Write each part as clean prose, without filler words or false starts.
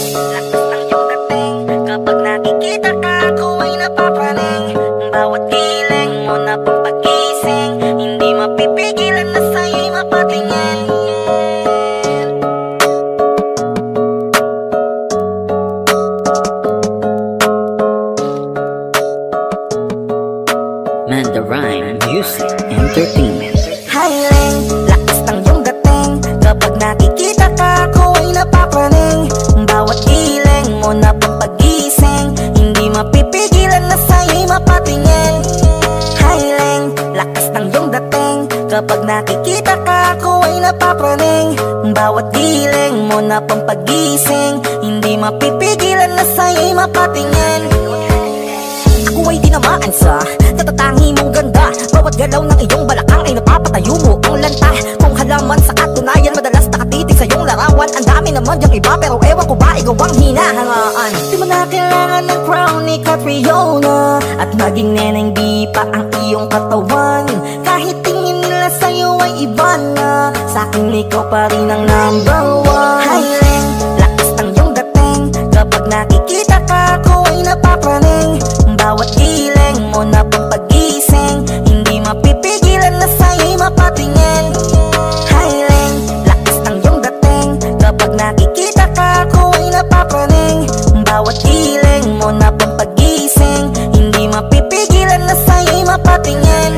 Lakas ng iyong dating, kapag nakikita ka ako ay napapraning. Bawat giling mo na pang pagising, hindi mapipigilan na sa'yo'y mapatingin. Manda Rhyme Music Entertainment. Highling, lakas ng iyong dating, kapag nakikita ka ako ay napapraning. Bawat giling mo na pang pagising, hindi mapipigilan na sa'yo'y mapatingin. Highling, lakas ng iyong dating, kapag nakikita ka ako ay napapraning. Bawat giling mo na pang pagising, hindi mapipigilan na sa'yo'y mapatingin. Ako ay tinamaan sa tatatangi mong ganda. Bawat galaw ng iyong balakang ay napapatayo mo ang lanta. Kung halaman sa katunayan, madalas nakatitig sa iyong larawan. Ang dami naman diyang iba, pero ewan ko ba ikaw ang hinahangaan. Di mo na kailangan ng crown ni Catriona, at maging neneng di pa ang iyong katawan. Kahit tingin nila sa'yo ay iba na, sa'kin ikaw pa rin ang number one. Highling, lakas ng iyong dating, kapag nakikita ka ako ay napapraning. Bawat giling mo na pang pagising, hindi mapipigilan na sa'yo'y mapatingin. Highling, lakas ng iyong dating, kapag nakikita ka ako ay napapraning. Bawat giling mo na pang pagising, hindi mapipigilan na sa'yo'y mapatingin.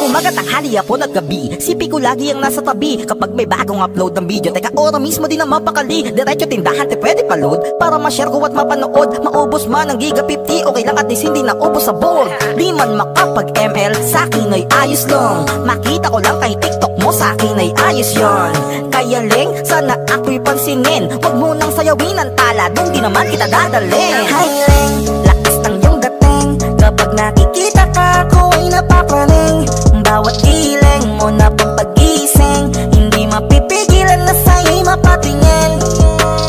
Umaga, tanghali, hapon at gabi, sipi ko lagi ang nasa tabi. Kapag may bagong upload ng video, teka ora mismo din ang mapakali. Diretso tindahan, te pwede pa-load, para ma-share ko at mapanood. Maubos man ang giga 50, okay lang at least hindi naubos sa board. Di man makapag-ML, sa'kin ay ayos lang. Makita ko lang kay TikTok mo, sa'kin ay ayos yon. Kaya Ling, sana ako'y pansinin, wag mo nang sayawin ang tala, dun di naman kita dadalhin. Hi Ling, lakas ng iyong dating, kapag nakikita ka ako ay napapraning. Bawat giling mo na pang pagising, hindi mapipigilan na sa'yo'y mapatingin.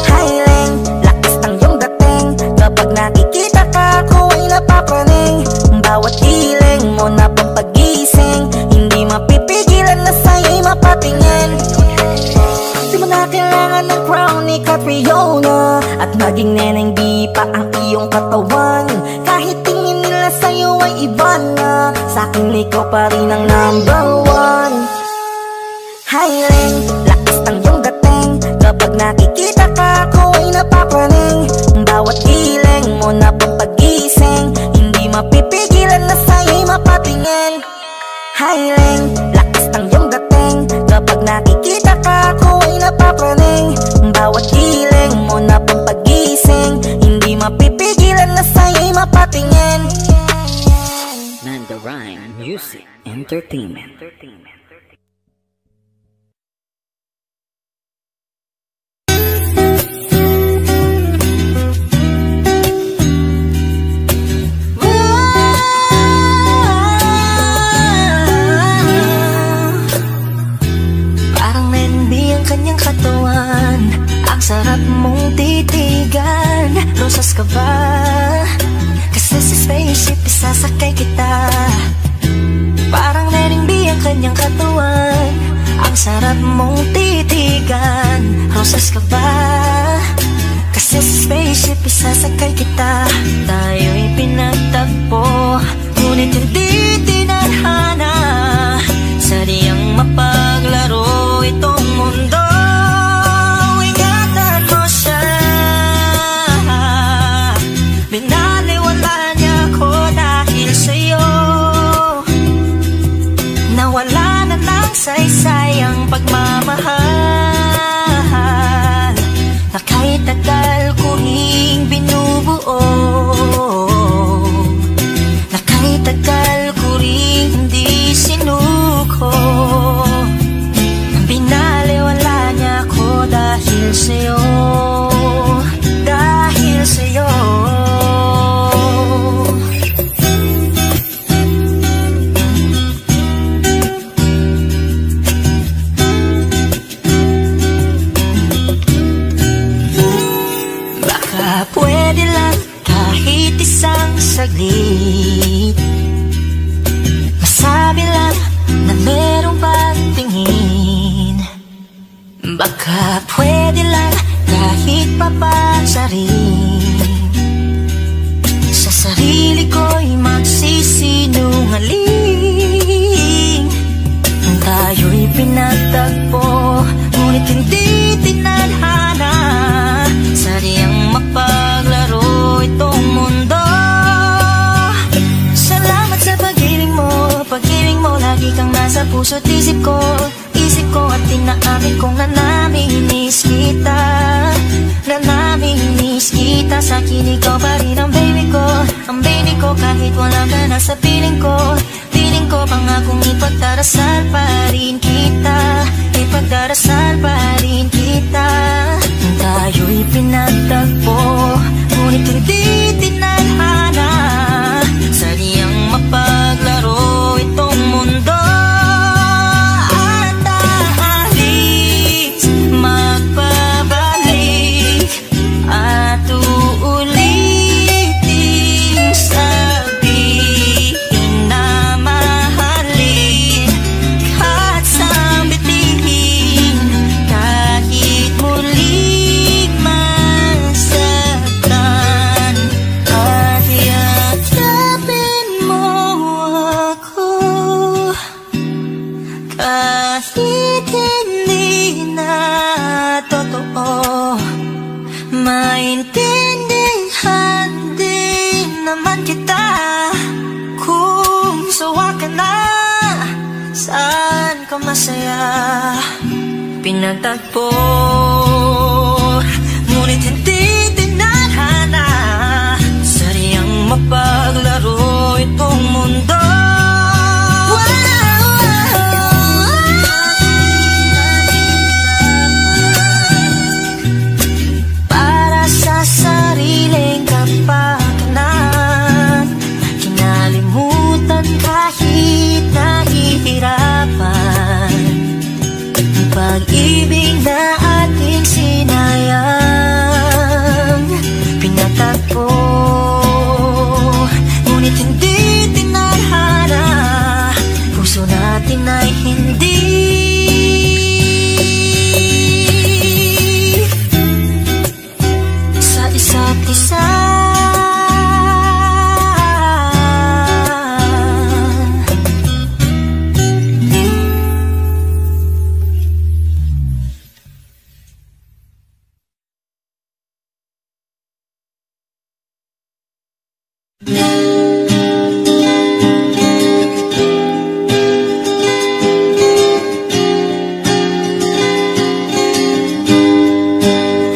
Highling, lakas ng iyong dating, kapag nakikita ka ako ay napapraning. Bawat giling mo na pang pagising, hindi mapipigilan na sa'yo'y mapatingin. Di mo na kailangan ng crown ni Catriona, at maging neneng di pa ang iyong katawan. Kahit tingin nila sa'yo ay iba na, sa'kin ikaw pa rin ang number one. Highling, lakas ng iyong dating, kapag nakikita ka ako ay napapraning. Bawat giling mo na pang pagising, hindi mapipigilan na sa'yo'y mapatingin. Highling, lakas ng iyong dating, kapag nakikita ka ako ay napapraning. Bawat giling mo na pang pagising, hindi mapipigilan na sa'yo'y mapatingin. Manda Rhyme Music Entertainment. Parang nenbi ang kanyang katawan, ang sarap mong titigan. Rosas ka ba? Kasi sa spaceship isasakay kita. Parang nenbi ang kanyang katawan, ang sarap mong titigan. Rosas ka ba? Kasi sa spaceship isasakay kita. Tayo'y pinagtagpo, ngunit hindi tinadhana. Sadyang mapaglaro itong mundo. Ingatan mo siya, binaliwala niya ko dahil sa'yo. Nawala na lang saysay ang pagmamahal na kahit tagal ko ring binubuo, na kahit tagal ko ring hindi sinuko. Binaliwala niya ko dahil sa'yo, dahil sa'yo. Baka pwede lang kahit isang saglit, masabi lang na merong pagtingin. Baka pwede lang kahit kahit papansarin. Sa sarili ko'y magsisinungaling. Tayo'y pinagtagpo, ngunit hindi tinadhana. Sadyang mapaglaro itong mundo. Salamat sa pag-ibig mo, lagi kang nasa puso't isip ko. Isip ko at tinaamin kong nanamimiss kita. Nanamimiss kita, sa akin ikaw pa rin ang baby ko. Ang baby ko kahit wala ka na sa piling ko. Piling ko pangakong ipagdarasal pa rin kita. Ipagdarasal pa rin kita. Tayo'y pinagtagpo, ngunit hindi tinadhana. Sadyang mapaglaro itong mundo. At aalis, magpabalik, at uulitin sabihin na mahalin. At sambitin kahit muling masaktan. At yakapin mo ako kahit hindi na totoo. Maintindihan din naman kita kung sawa ka na. Saan ka masaya? Pinagtagpo, ngunit hindi tinadhana. Sadyang mapaglaro itong mundo. Para sa sariling kapakanan, kinalimutan kahit nahihirapan. Pag-ibig na ating sinayang, pinatagpo, ngunit hindi tinadhana. Puso natin ay hindi sa isa't isa.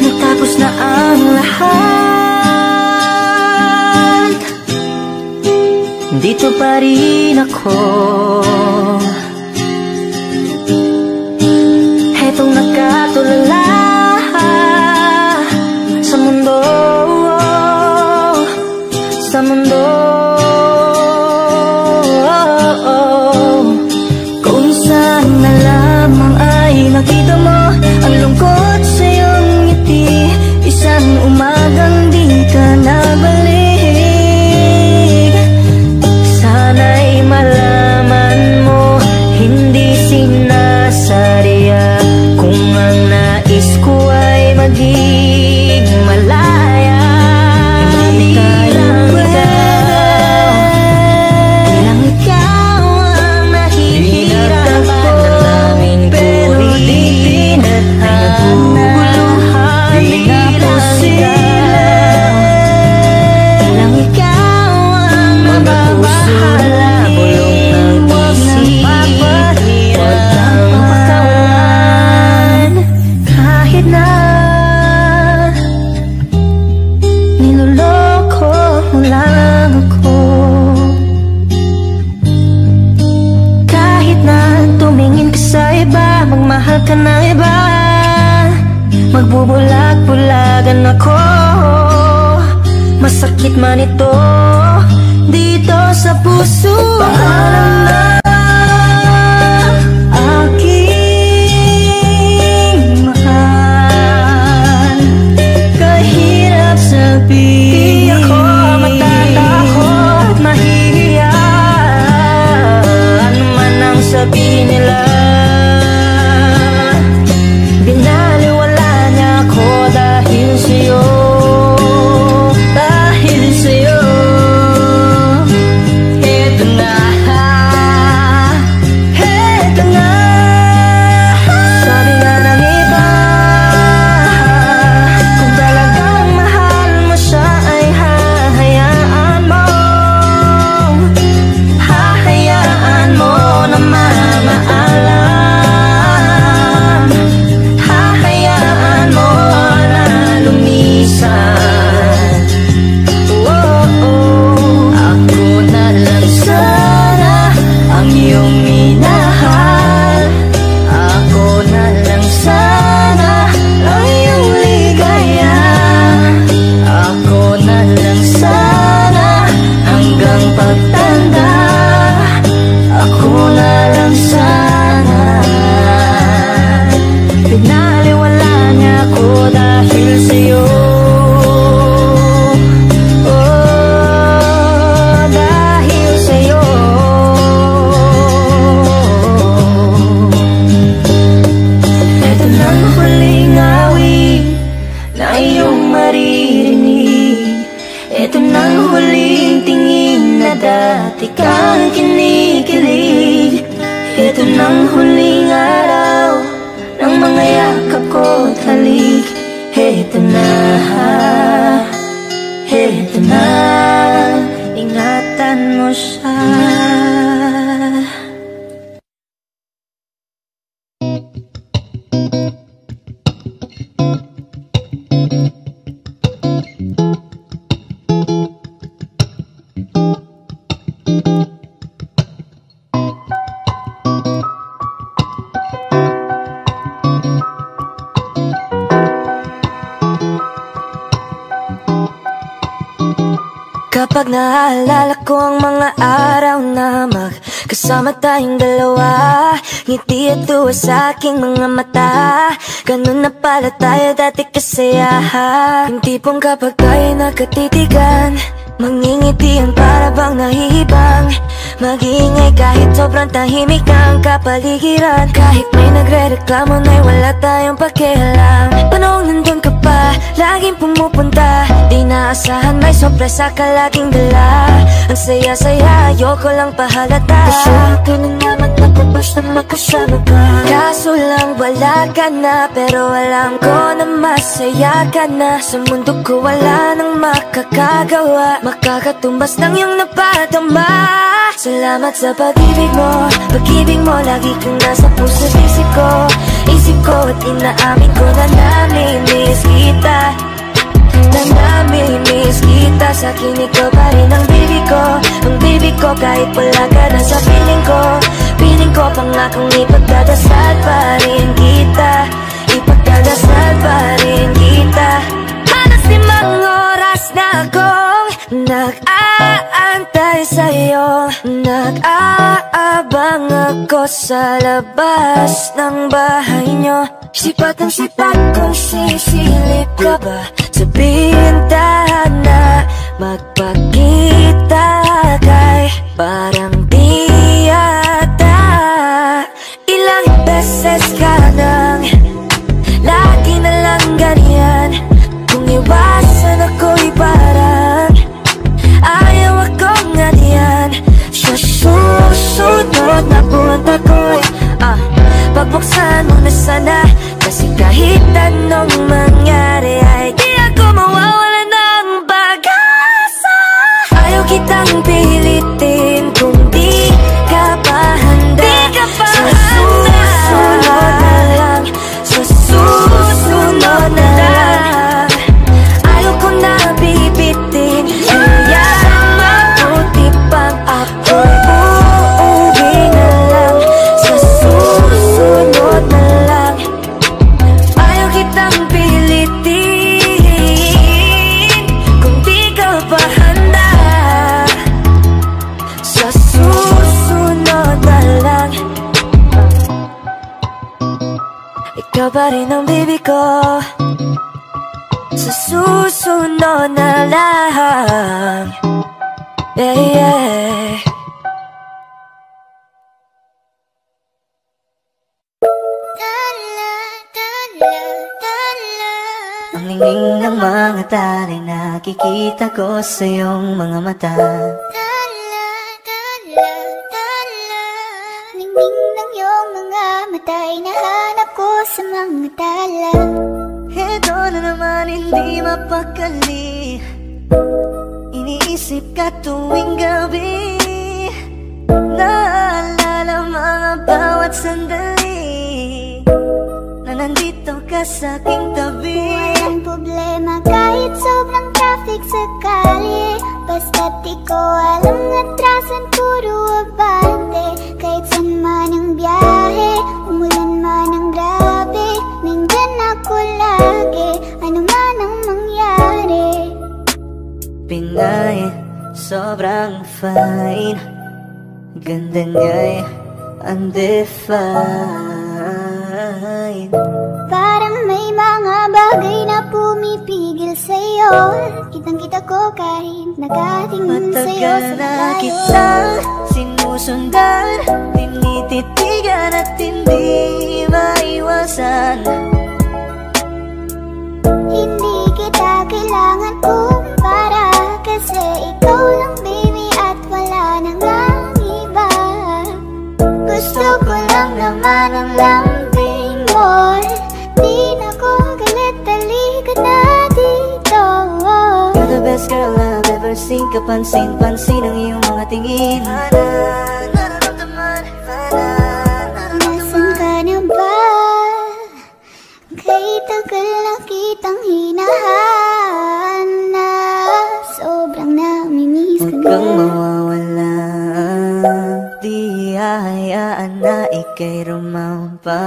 Natapos na ang lahat, dito pa rin ako. Hetong nakatulala sa mundo, sa mundo. Kung saan na lamang ay nakita mo ang lungkot sa iyong ngiti. Isang umagang di ka nabalik. Sana'y malaman mo, hindi sinasadya. Kung ang nais ko ay maging malaya. Hindi lang ikaw ang nahihirapan na namin pero di tinadhana. Lang ikaw ang mababahala, bulong ng isip, huwag kang pakawalan. Kahit na niloloko mo lang ako, kahit na tumingin ka sa iba, magmahal ka ng iba, magbubulag-bulagan ako. Masakit man ito dito sa puso. Paalam na aking mahal, kahirap sabihin. Di ako matatakot, mahihiya. Ano man ang sabihin nila, binaliwala niya ako dahil huling tingin na dati kang kinikilig. Ito ng huling araw ng mga yakap ko't halik. Ito na, ito na, ingatan mo siya. Kapag naalala ko ang mga araw na magkasama tayong dalawa, ngiti at tuwa sa aking mga mata. Ganun na pala tayo dati kasaya. Yung tipong kapag tayo nagkatitigan, mangingitian para bang nahihibang. Mag-iingay kahit sobrang tahimik na ang kapaligiran. Kahit may nagre-reklamo na'y wala tayong pakialam. Panong nandun ka pa, laging pumupunta. Di naasahan may sorpresa ka laging dala. Ang saya-saya, ayoko lang pahalata. Kasi ako na naman ako basta makasama ka. Kaso lang wala ka na, pero alam ko na masaya ka na. Sa mundo ko wala nang makakagawa. Makakatumbas ng iyong napadama. Salamat sa pag-ibig mo lagi kang nasa puso't isip ko at inaamin ko na namimiss kita. Na namimiss kita. Sa akin ikaw pa rin ang baby ko kahit wala ka na sa piling ko pangakong ipagdadasal pa rin kita. Ipagdadasal pa rin kita. Halos 5 oras na akong nag-aantay sa'yo. Nag-aabang ako sa labas ng bahay nyo. Sipat ang sipat kung sisilip ka ba sa bintana. Magpakita kay parang di yata. Ilang beses ka nang lagi na lang ganyan. Kung iwasan ako'y parang ayaw akong nga diyan. Sa susunod na buwan ako'y pagbuksan mo na sana. Kasi kahit anong mangyari ay di ako mawawala ng pag-asa. Ayaw kitang pilitin kung di ka pa handa. Sa susunod na lang, sa susunod na lang. Ayaw ko na bibitin, kaya mabuti pang ako'y uuwi na lang. Sa susunod na lang. Ayaw kitang pilitin kung di ka pa handa. Sa susunod na lang. Ikaw pa rin ang baby ko. Sa susunod na lang. Yeah, yeah. Ang ningning ng mga tali nakikita ko sa iyong mga mata. Ningning ng iyong mga mata'y nahanap ko sa mga tala. Ito na naman hindi mapakali. Iniisip ka tuwing gabi. Naalala mga bawat sandali na nandito ka sa aking tabi. Walang problema kahit sobrang traffic sa kalye. Basta't di ko alam atrasan, puro abante. Kahit saan man ang biyahe, umulan man ang grabe, nandyan ako lagi, ano man ang mangyari. Pinay, sobrang fine. Ganda niya'y undefined. Parang may mga bagay na pumipigil sa'yo. Kitang-kita ko kahit nakatingin sa'yo sa Matagal na malayo. kitang sinusundan, tinititigan at hindi maiwasan. Hindi kita kailangan kumpara, kasi ikaw best girl I've ever seen. Kapansin-pansin ang iyong mga tingin. Nararamdaman, Nasaan ka na ba? Kay tagal na kitang hinahanap. Sobrang namimiss Huwag ka kang na. mawawala. Di hahayaan na ika'y rumampa.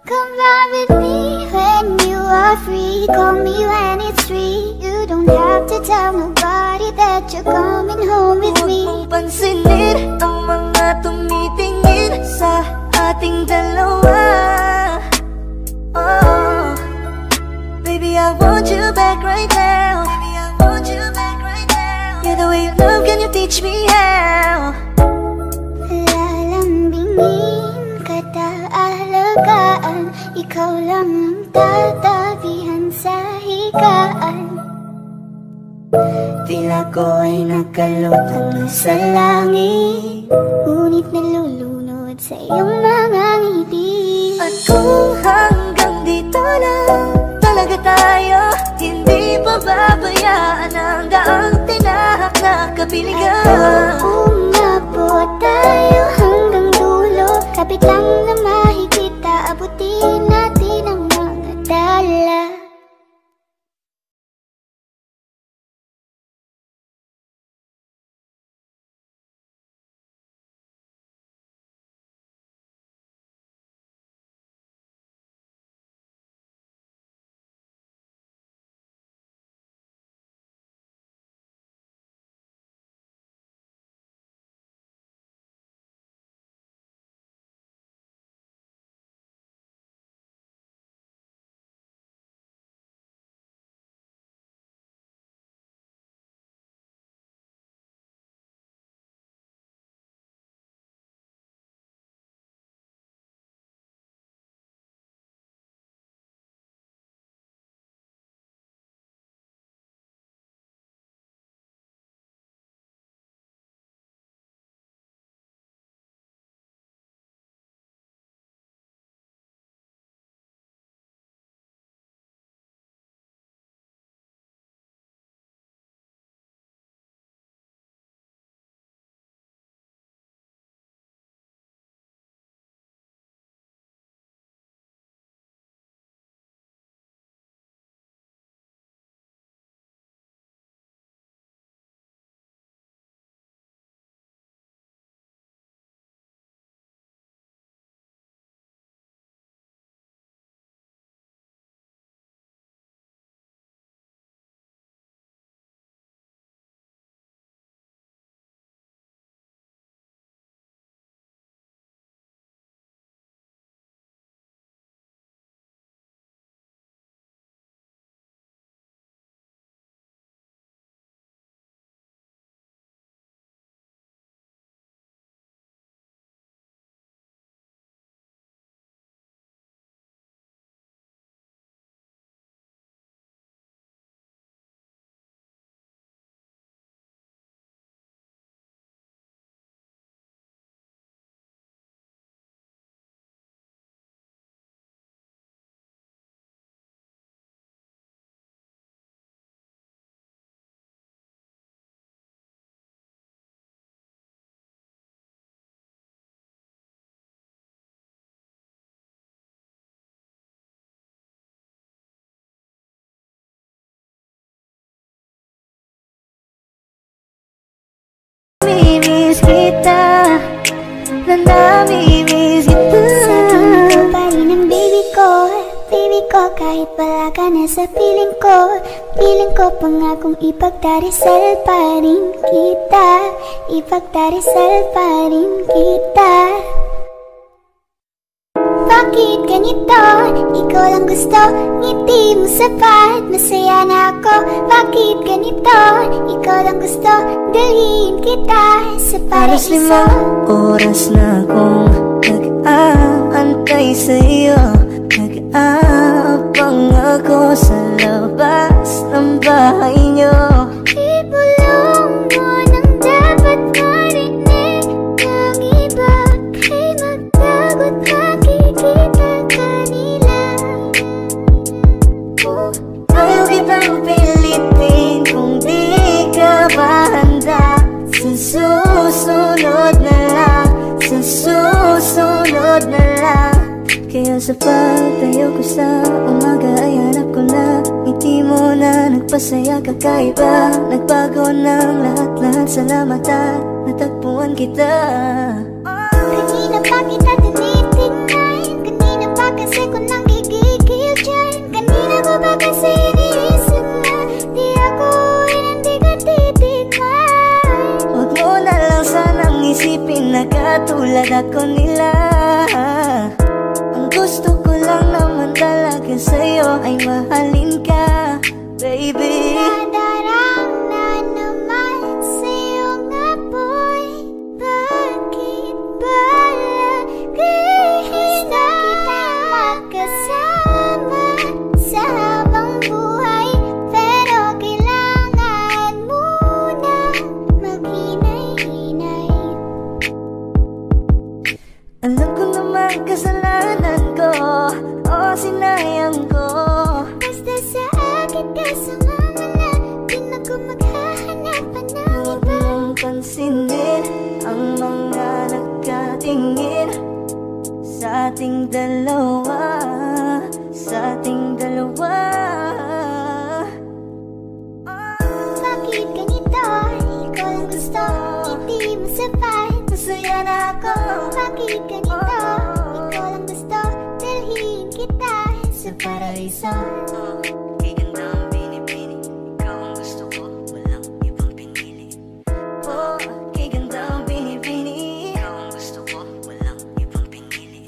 Come ride with me when you are free. Call me when it's free. You don't have to tell nobody that you're coming home with me. Huwag mong pansinin ang mga tumitingin sa ating dalawa. Oh, baby, I want you back right now. Baby, I want you back right now. Yeah, the way you love, can you teach me how? Lalambingin kita alagaan. Ikaw lang ang tatabihan sa higaan. Tila ko ay nakalutang na sa langit, Ngunit nalulunod sa iyong mga ngiti. at kung hanggang dito na talaga tayo, hindi pa babayaan ang daang tinahak na kapiligan. Umabot tayo hanggang dulo. Kapit lang na mahigita. Abutin natin ang mga dala. Namimiss kita, namimiss kita. Sabihin ko pa rin ang baby ko. Baby ko, kahit wala ka na sa piling ko. Piling ko pangakong ipagdarisal pa rin kita. Ipagdarisal pa rin kita. Bakit ganito? Ikaw lang gusto, ngiti mo sapat, masaya na ako. Bakit ganito? Ikaw lang gusto, dalhin kita sa Halos paraiso. 5 oras na akong nag-aantay sa'yo. Nag-aabang ako sa labas ng bahay niyo. Ibulong mo nang dapat marinig ng iba. Kay magtagot makikita kanila. Ayaw kitang pilitin. pagtayo ko sa umaga ay hanap ko na ngiti mo na nagpasaya kakaiba. Nagbago ng lahat-lahat, salamat at natagpuan kita. Kanina pa kita tinitignan, kanina pa kasi ko nang gigigil dyan. Kanina ko ba kasi iniisip na di ako hindi ka titignan. Huwag mo na lang sanang isipin na katulad ako nila. Ang gusto ko lang naman talaga sa'yo ay mahalin ka, baby. Nadarang na naman sa'yong apoy. Bakit ba lagi na kita magkasama sa habang buhay? Pero kailangan muna maghinay-hinay. Alam ko naman kasalanan ko, o sinayang ko. Basta sa akin kasama na, di na ko maghahanapan ng Huwag iba. mong pansinin ang mga nagkatingin sa ating dalawa, sa ating dalawa. Bakit ganito? Ikaw lang gusto, hindi mo sapat. Masaya na ako. Bakit ganito? Ikaw lang gusto, dalhin kita sa paraiso. Kay ganda ang binibini, ikaw ang gusto ko, walang ibang pinili. Oh, kay ganda ang binibini, ikaw ang gusto ko, walang ibang pinili.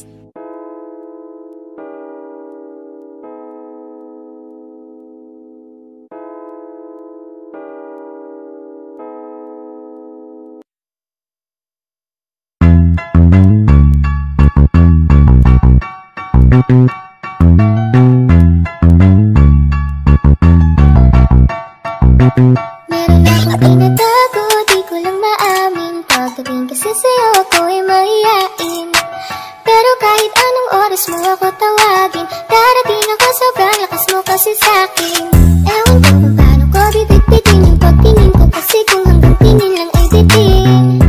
Meron akong tinatago, di ko lang maamin. Pagdating kasi sa'yo ako ay mahihain. Pero kahit anong oras mo ako tawagin, darating ako, sobrang lakas mo kasi sa'kin. Ewan ko kung paano ko bibit-bitin yung pagtingin ko, kasi kung hanggang tingin lang ay bitin.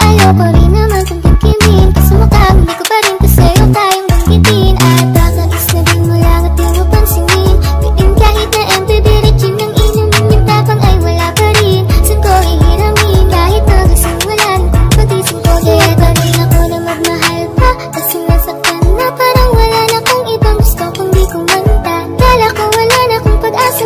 Ayoko rin naman kung kikimin, kasi mukhang hindi ko pa rin ko sa'yo kayang banggitin. At nakais na din mo lang at di mo pansinin, bitin kahit na MPB Regine ng inumin yung tapang ay wala pa rin. Saan ko ihiramin kahit nagising wala nang pagising ko? Kaya pa rin ako na magmahal pa, kasi nasaktan na parang wala na kung ibang gusto kung di ko manta. Kala ko wala na kung pag-asa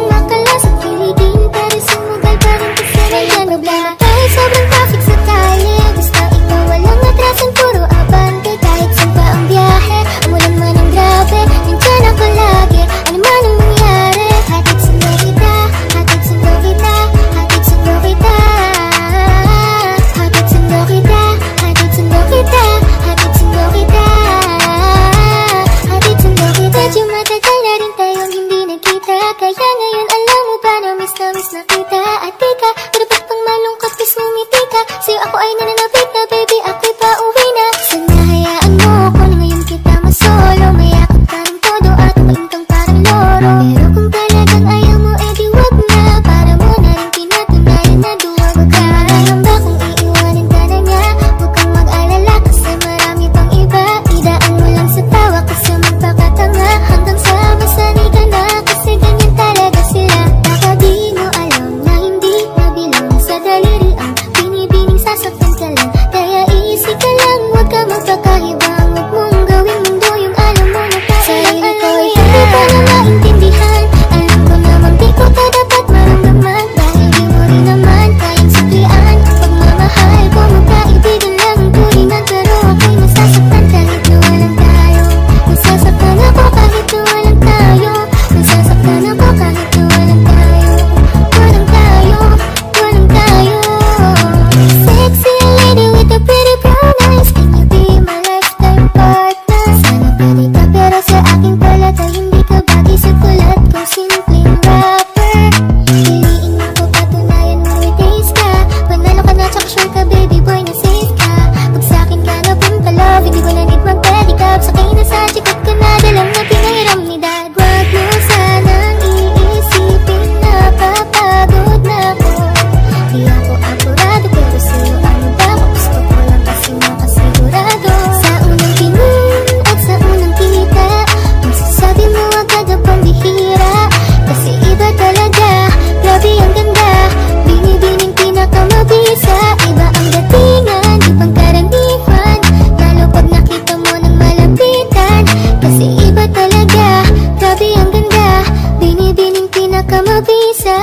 mabisa.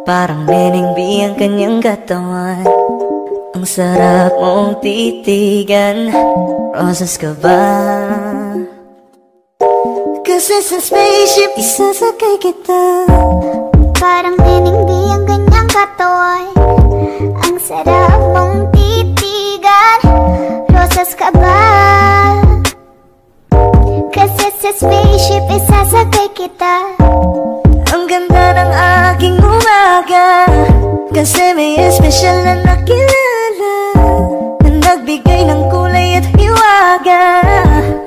Parang Neneng B ang kanyang katawan. Ang sarap mong titigan. Rosas ka ba? Kasi sa spaceship isasakay kita. Parang Neneng B ang kanyang katawan. Ang sarap mong titigan. Rosas ka ba? Kasi sa spaceship isasakay kita. Ang ganda ng aking umaga, kasi may espesyal na nakilala na nagbigay ng kulay at hiwaga.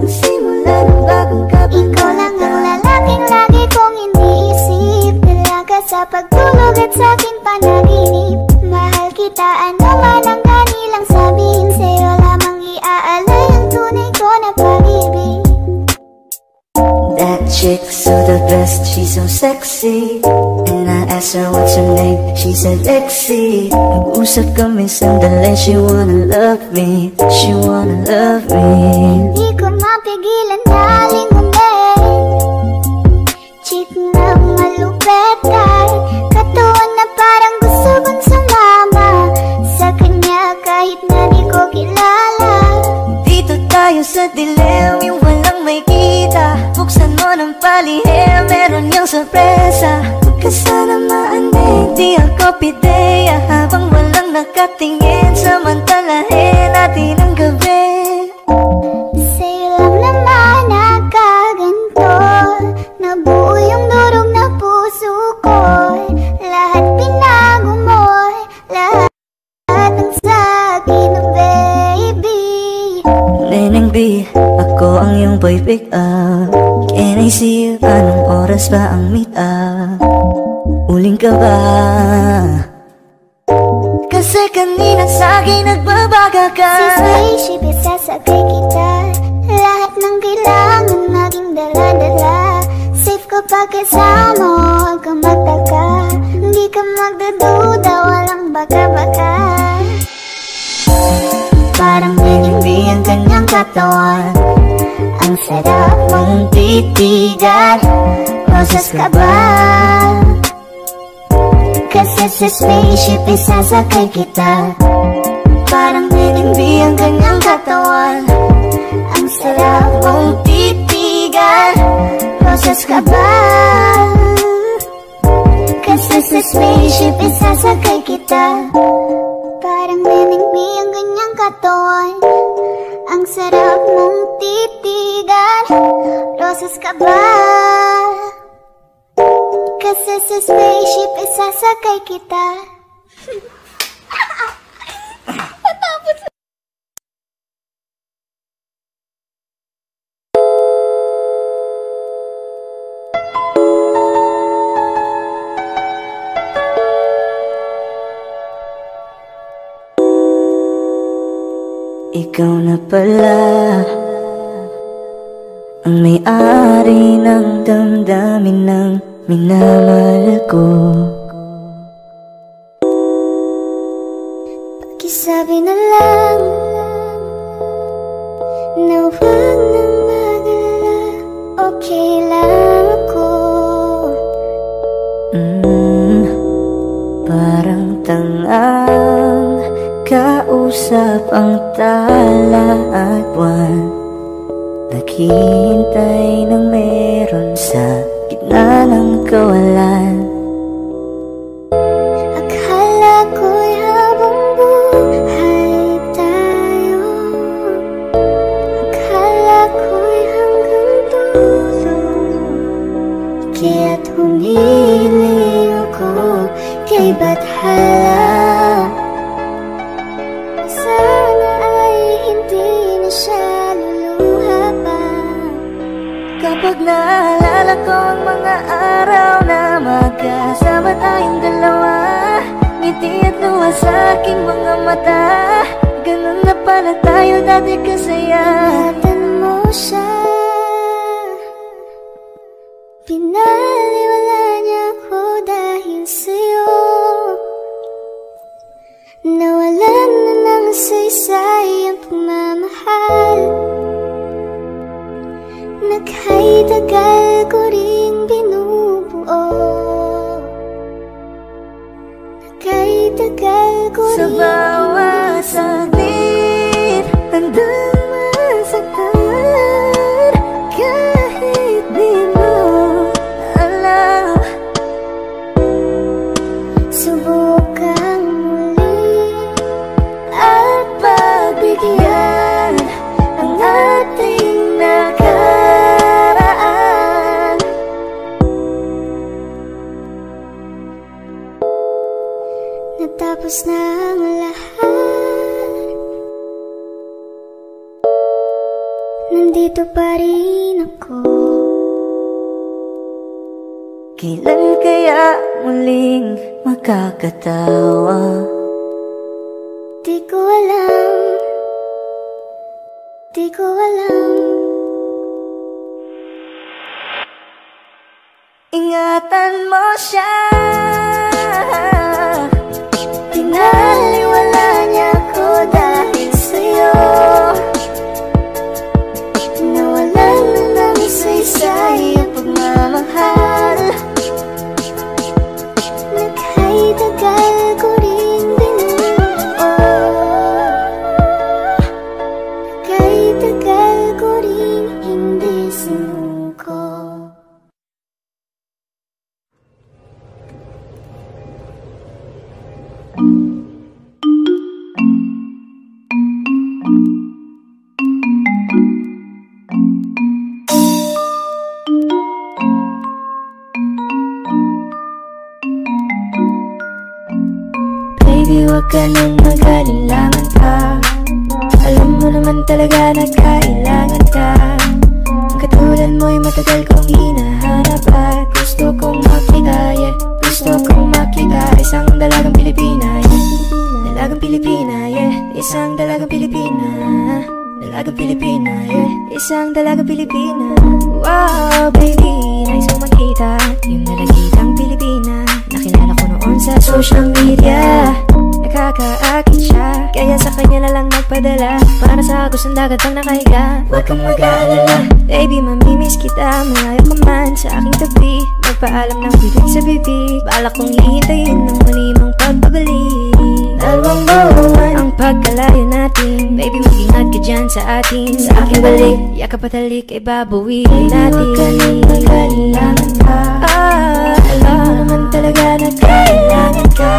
Simula ng bagong kabanata. Ikaw lang ang lalaking lagi kong iniisip. Dalaga sa pagtulog at sa aking panaginip. Mahal kita, ano man ang kanilang sabihin. Sa'yo lamang iaalay ang tunay ko na pag-ibig. That chick's so the best, she's so sexy. And I asked her what's her name, she said Lexi. Nag-usap kami sandali, she wanna love me, she wanna love me. Di ko mapigilan na lingunin. Chick na malupet ay katawan na parang gusto kong sumama sa kanya kahit na di ko kilala. Dito tayo sa dilim, yung walang may kita. Buksan mo ng palihim, meron yung sorpresa. Huwag ka sana maanin, di ako pideya. Habang walang nakatingin, samantalahin natin ang gabi. Sa'yo lang naman nakaganto. Nabuo yung durog na puso ko. Lahat pinago mo, lahat ng sa'kin, baby. Neneng B, ako ang iyong boy pick up. Can I see you? Anong oras ba ang meet up? Uling ka ba? Kasi kanina sa'kin nagbabaga ka. Sa spaceship isasakay kita. Lahat ng kailangan maging dala-dala. Safe ko pag kasama, huwag kang magtaka. Hindi ka magdududa, walang baka-baka. Parang Neneng B ang kanyang katawan. Ang sarap mong titigan. Rosas ka ba? Kasi sa spaceship isasakay kita. Parang Neneng B ang kanyang katawan. Ang sarap mong titigan. Rosas ka ba? Kasi sa spaceship isasakay kita. Parang Neneng B ang kanyang katawan. Ang sarap mong titigan. Rosas ka ba? Kasi sa spaceship isasakay kita. Ikaw na pala ang may-ari ng damdamin ng minamahal ko. Pakisabi na lang na huwag nang mag-alala. Okay lang ako. Parang tangang kausap ang tala at buwan. Naghihintay ng meron sa gitna ng kawalan. Akala ko'y habang buhay tayo. Akala ko'y hanggang dulo. Kaya't humili ako kay Bathala. Sana ay hindi na siya luluha pa. Kapag naalala ko ang mga araw na magkasama tayong dalawa, ngiti at luha sa aking mga mata. Ganun na pala tayo dati kasaya. Ingatan mo siya. Pinaliwala niya ako dahil sa'yo. Nawalan na ng saysay ang pagmamahal. ko ring binubuo. Nakay-tagal ko rin sa bawat saglit, handang masaktan kahit di mo alam. subukang muli At pagbigyan ang ating nakaraan. Natapos na ang lahat, nandito pa rin ako. Kailan kaya muling makakatawa? Di ko alam, di ko alam. Ingatan mo siya, pinaliwala niya ko dahil sa'yo. Nawalan na ng saysay ang pagmamahal. Nakay-tagal ko rin binubuo. Nakay-tagal ko rin hindi sinuko. Baby, wag ka nang mag-alinlangan pa. Alam mo naman talaga na kailangan ka. Ang katulad mo'y matagal kong hinahanap. At gusto kong makita, yeah. Gusto kong makita isang dalagang Pilipina, yeah. Dalagang Pilipina, yeah. Isang dalagang Pilipina. Dalagang Pilipina, yeah. Isang dalagang Pilipina. Wow, baby, nais kong makita yung dalagitang Pilipina. Nakilala ko noon sa social media. Nakakaakit siya, kaya sa kanya na lang nagpadala. Para sa gustong dagat ang nakahiga. Huwag kang mag-aalala, baby, mamimiss kita. Malayo ka man sa aking tabi, magpaalam ng bibig sa bibig. Balak kong hihintayin ng muli mong pagbabalik. Dalawang buwan ang pagkalayo natin, baby, mag-ingat ka dyan sa atin. Sa aking balik, yakap at halik ay babawiin natin. Huwag ka nang mag-alinlangan ka. Alam mo naman talaga na kailangan ka.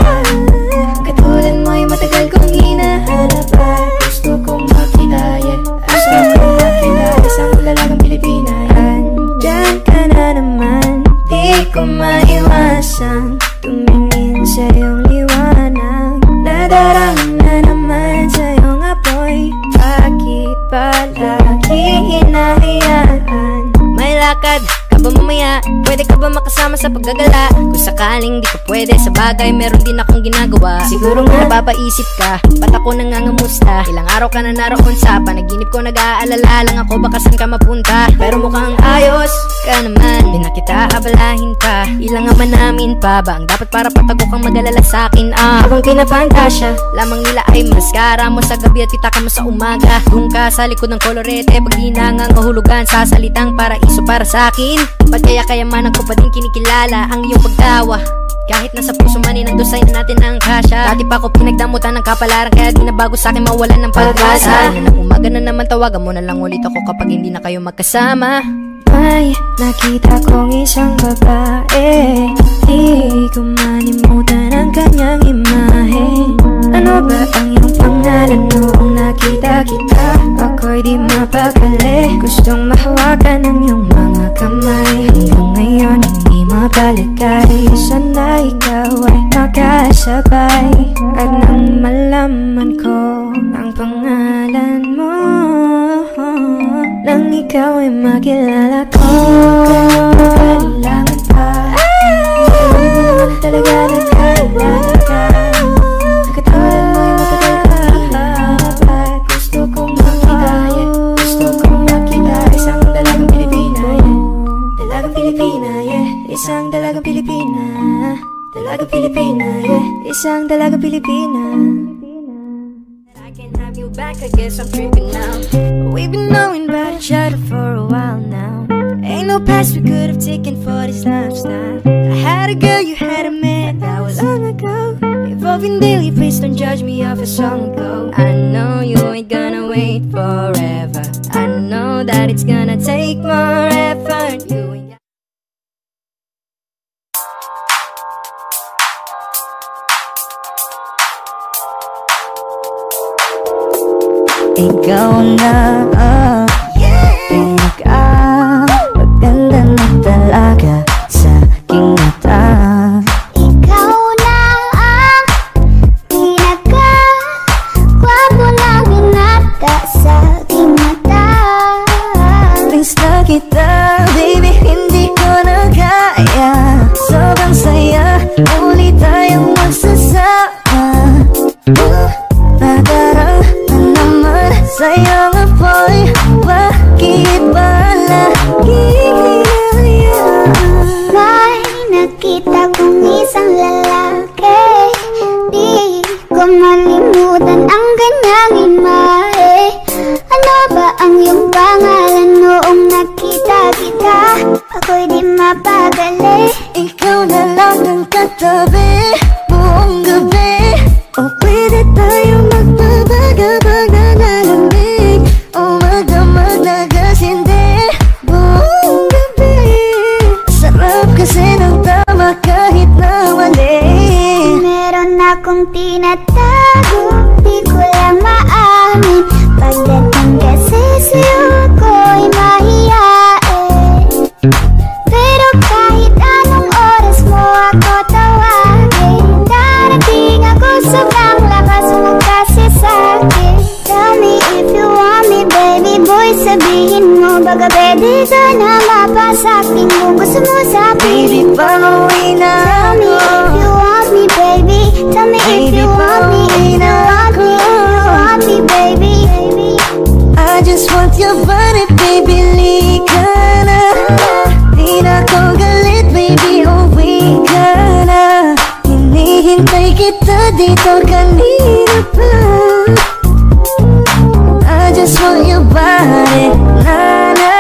Katulad mo'y matagal kong hinahanap. At gusto kong makita, yeah. Gusto kong makita isang dalagang Pilipina. Andyan ka na naman, di ko maiwasan tumingin sa iyong liwanag. Nadarama na naman sa iyong apoy. Bakit palagi hinahayaan? May lakad ka ba mamaya? Pwede ka ba makasama sa paggagala? Kung sakaling di ka pwede sa bagay, meron din akong ginagawa. Siguro nga napapaisip ka, ba't ako nangangamusta? Ilang araw ka na naroon sa panaginip ko, nag-aalala lang ako baka saan ka mapunta. Pero mukhang ayos ka naman, di na kita abalahin pa. Ilang naman namin pa ba ang dapat para patago kang mag-alala sa'kin? Habang pinapantasya, lamang nila ay maskara mo sa gabi at pitaka mo sa umaga. Doon ka sa likod ng kolorete, pag hinangang kahulugan sa salitang paraiso para sa'kin. Ba't kaya kayamanan ko pa din kinikilala ang iyong pagtawa? Kahit nasa puso man inandusay na natin ang kasya. Dati pa ko pinagdamutan ng kapalaran, kaya di na bago sa'kin mawalan ng pag-asa. Ngayon na umaga na naman, tawagan mo na lang ulit ako kapag hindi na kayo magkasama. May nakita kong isang babae, di ko manimutan ang kanyang imahe. Ano ba ang iyong pangalan noong nakita kita? Ako'y di mapakali, gustong mahawakan ang iyong mga kamay. Hanggang ngayon hindi mapalagay, sana ikaw ay makasabay. At nang malaman ko ang pangalan mo, nang ikaw ay makilala ko. Kailangan pa, alam mo naman talaga na kailangan ka. Ang katulad mo'y matagal kang hinahanap. At gusto kong makita, yeah. Gusto kong makita isang dalagang Pilipina, yeah. Dalagang Pilipina, yeah. Isang dalagang Pilipina. Dalagang Pilipina, yeah. Isang dalagang Pilipina. I can't have you back, I guess I'm tripping now. We've been knowing about each other for a while now. Ain't no pass we could have taken for this lifestyle. I had a girl, you had a man, that was long ago. Evolving daily, please don't judge me off a song ago. I know you ain't gonna wait forever. I know that it's gonna take more effort. You ain't ikaw na maganda na talaga sa aking mata. Ikaw na ang pinaka-gwapo na binata sa aking mata. Miss na kita, baby, hindi ko na kaya. Sobrang saya, muli tayong magsasama. Nadarang na naman sa'yo nga boy, bakit ba lagi kaya? May nakita kong isang lalaki, di ko malimutan ang kanyang imahe. Ano ba ang iyong pangalan noong nakita kita? Ako'y di mapagali. Ikaw na lang ang katabi buong gabi. O pwede tayo magpabagabag na nalamig, o magdamag na gasindi buong gabi. Sarap kasi ng tama kahit na mali. Meron akong tinatago, di ko lang maamin. Pagdating kasi sa'yo ko'y mahiyain. Pero kahit anong oras mo ako tawagin, darating ako, sobrang lakas mo kasi sa'kin. Tell me if you want me, baby boy, sabihin mo baga pwede ka na mapasakin kung gusto mo sa'kin. Baby, pauwi na Tell me if you want me, baby. Tell me if you want me, if you want me, if you want me, baby. I just want your body, baby, lika na. Di na ko galit, baby, uwi ka na. Hinihintay kita dito kanina pa. I just want your body, na na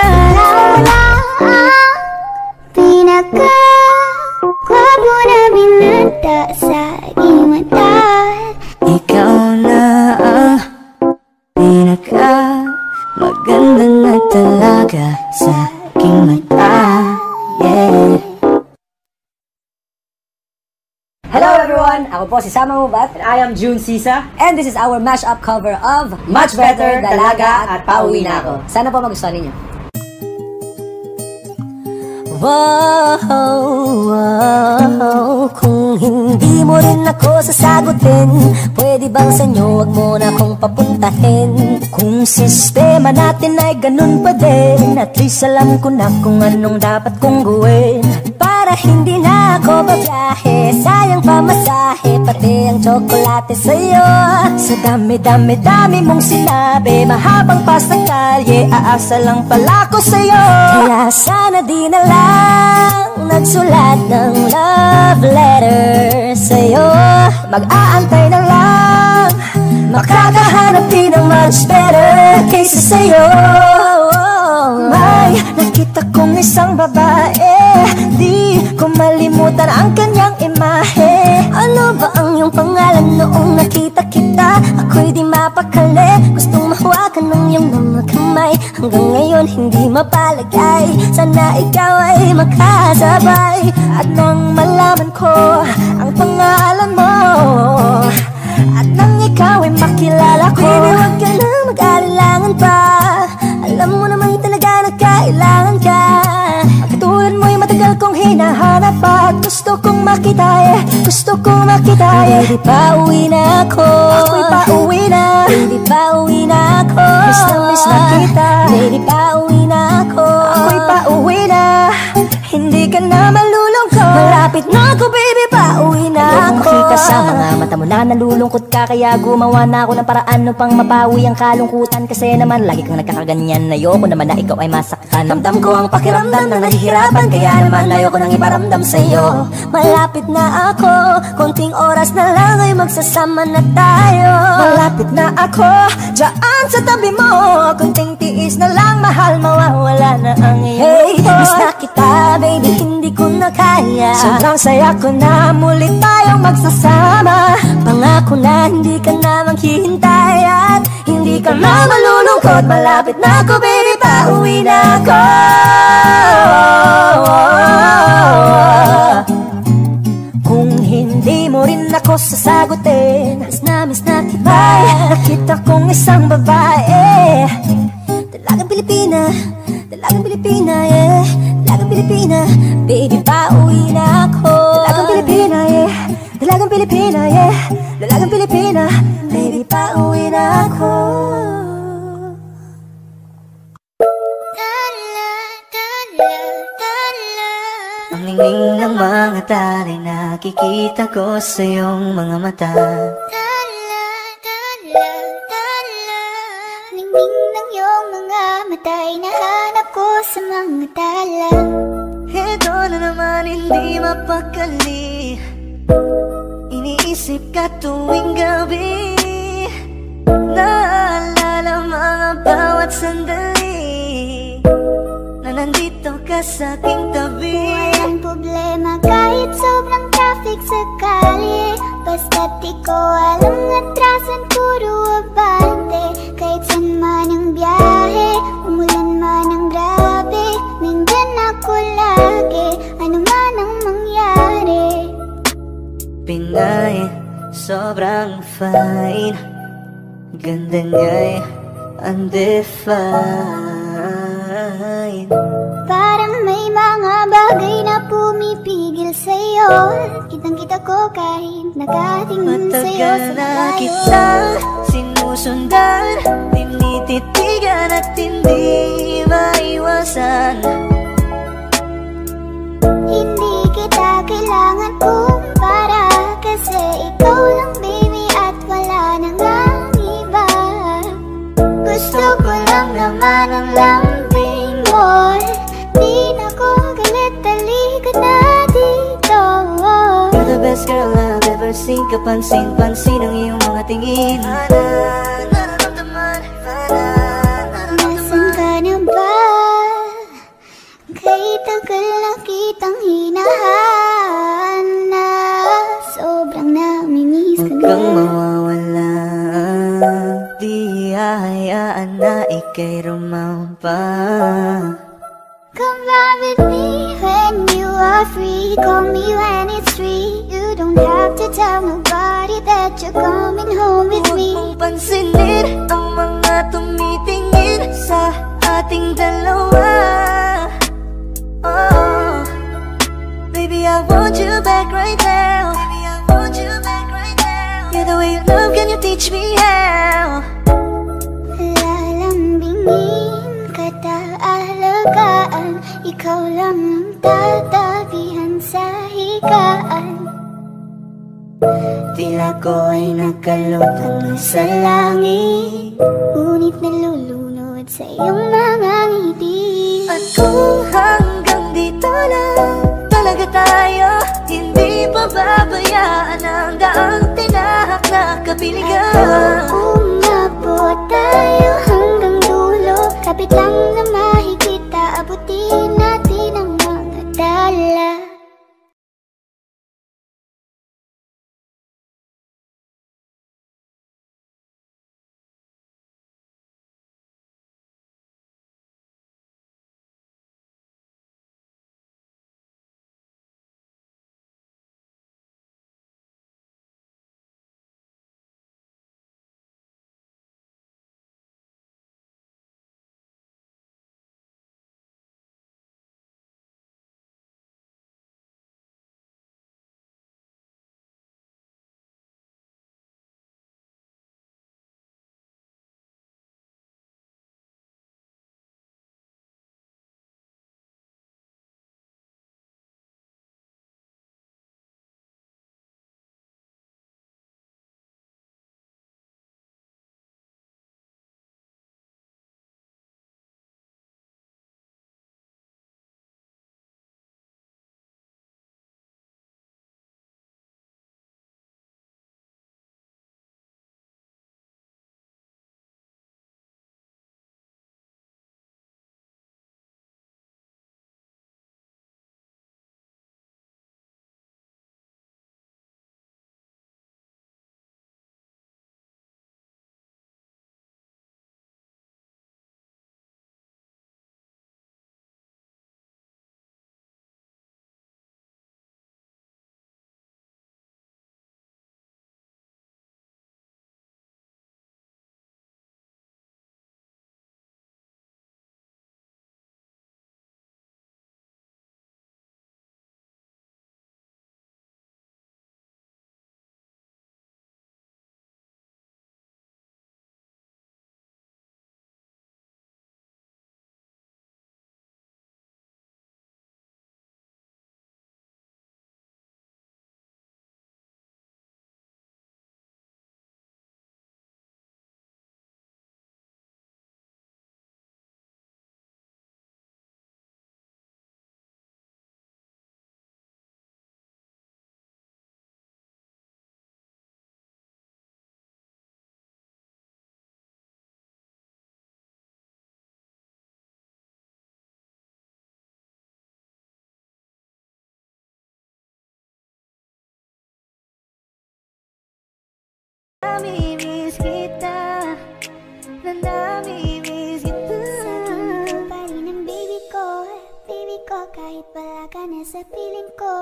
na. Pinaka-gwapo na binata sa aking mata. Ikaw na ang pinaka-maganda na talaga sa aking mata. Yeah. Hello everyone! Ako po si Sama Mubat. And I am June Sisa. And this is our mashup cover of Much Better, Dalaga at Pauwi na Ako. Sana po magustuhan ninyo. Wow, kung hindi mo rin ako sasagutin, pwede bang sa inyo wag mo na akong papuntahin? Kung sistema natin ay ganun pa din, at least alam ko na kung anong dapat kong gawin. Para hindi na ako babiyahe, sayang pamasahe, pati ang tsokolate sa'yo. Sa dami-dami-dami mong sinabi, mahabang pa sa kalye, aasa lang pala ko sa'yo. Kaya sana di na lang nagsulat ng love letter sa'yo. Mag-aantay na lang, makakahanap din ng much better kaysa sa'yo. May nakita kong isang babae, di ko malimutan ang kanyang imahe. Ano ba ang iyong pangalan noong nakita kita? Ako'y di mapakali, gustong mahawakan ng iyong mga kamay. Hanggang ngayon hindi mapalagay, sana ikaw ay makasabay. At nang malaman ko ang pangalan mo, at nang ikaw ay makilala ko, baby, huwag ka na mag-alinlangan pa. Alam mo naman talaga na kailangan ka. Katulad mo'y matagal kong hinahanap pa. Gusto kong makita gusto kong makita Baby, pauwi na ako. Ako'y pauwi na. Baby, pauwi na ako. Miss na kita. Baby, pauwi na ako. Ako'y pauwi na. Hindi ka na malulungkot. Malapit na ako, baby, pauwi na ako. Makita sa mga mata mo na nalulungkot ka, kaya gumawa na ako ng paraan upang mapawi ang kalungkutan. Kasi naman lagi kang nagkakaganyan, ayoko naman na ikaw ay masaktan. Damdam ko ang pakiramdam ng nahihirapan, kaya naman ayoko nang iparamdam sa'yo. Malapit na ako, konting oras na lang ay magsasama na tayo. Malapit na ako, dyan sa tabi mo. Kunting tiis na lang, mahal, mawawala na ang iyong miss na kita, baby, hindi ko na kaya. Sobrang saya ko na muli tayong magsasama. Pangako na hindi ka na maghihintay at hindi ka na malulungkot. Malapit na ako, baby, pauwi na ako. Kung hindi mo rin ako sasagutin, miss na kita. Nakita kong isang babae, dalagang Pilipina, dalagang Pilipina, yeah. Dalagang Pilipina, baby, pauwi na ako. Dalagang Pilipina, yeah. Dalagang Pilipina, yeah. Dalagang Pilipina, baby, pauwi na ako. Ang ningning ng mga tali, nakikita ko sa iyong mga mata. Ningning ng iyong mga mata'y nahanap ko sa mga tala. Ito na naman, hindi mapakali. Iniisip ka tuwing gabi. Naalala mga bawat sandali na nandito ka sa aking tabi. Walang problema kahit sobrang traffic sa kalye. Basta't di ko alam atrasan, puro abante. Kahit saan man ang biyahe, umulan man ang grabe, nandyan ako lagi, ano man ang mangyari. Pinay, sobrang fine, ganda niya'y undefined. Parang may mga bagay na pumipigil sa'yo. Kitang-kita ko kahit nakatingin sa'yo Matagal sa na malayo. kitang sinusundan, tinititigan at hindi maiwasan. Hindi kita kailangan kumpara, kasi ikaw lang, baby, at wala nang ang iba. Gusto ko lang naman ang lambing mo. Di na ko galit, halika na dito. You're the best girl I've ever seen. Kapansin-pansin ang iyong mga tingin. Nararamdaman, Nasaan ka na ba? Kay tagal na kitang hinahanap. Sobrang namimiss ka huwag na. kang mawawala. Di hahayaan na ika'y rumampa. Come run with me when you are free. Call me when it's free. You don't have to tell nobody that you're coming home with Huwag me. mong pansinin ang mga tumitingin sa ating dalawa. Oh, baby, I want you back right now. Baby, I want you back right now. Yeah, the way you love, can you teach me how? Lalambingin kita, alagaan. Ikaw lang ang tatabihan sa higaan. Tila ko ay nakalutang sa langit, Ngunit nalulunod sa iyong mga ngiti. at kung hanggang dito lang talaga tayo, hindi pa babayaan ang daang tinahak na kapiligan. Umabot tayo hanggang dulo, kapit lang na mahigita, abutin natin ang mga dala. namimiss kita. Sa'kin ikaw pa rin ang baby ko. Baby ko, kahit wala ka na sa piling ko.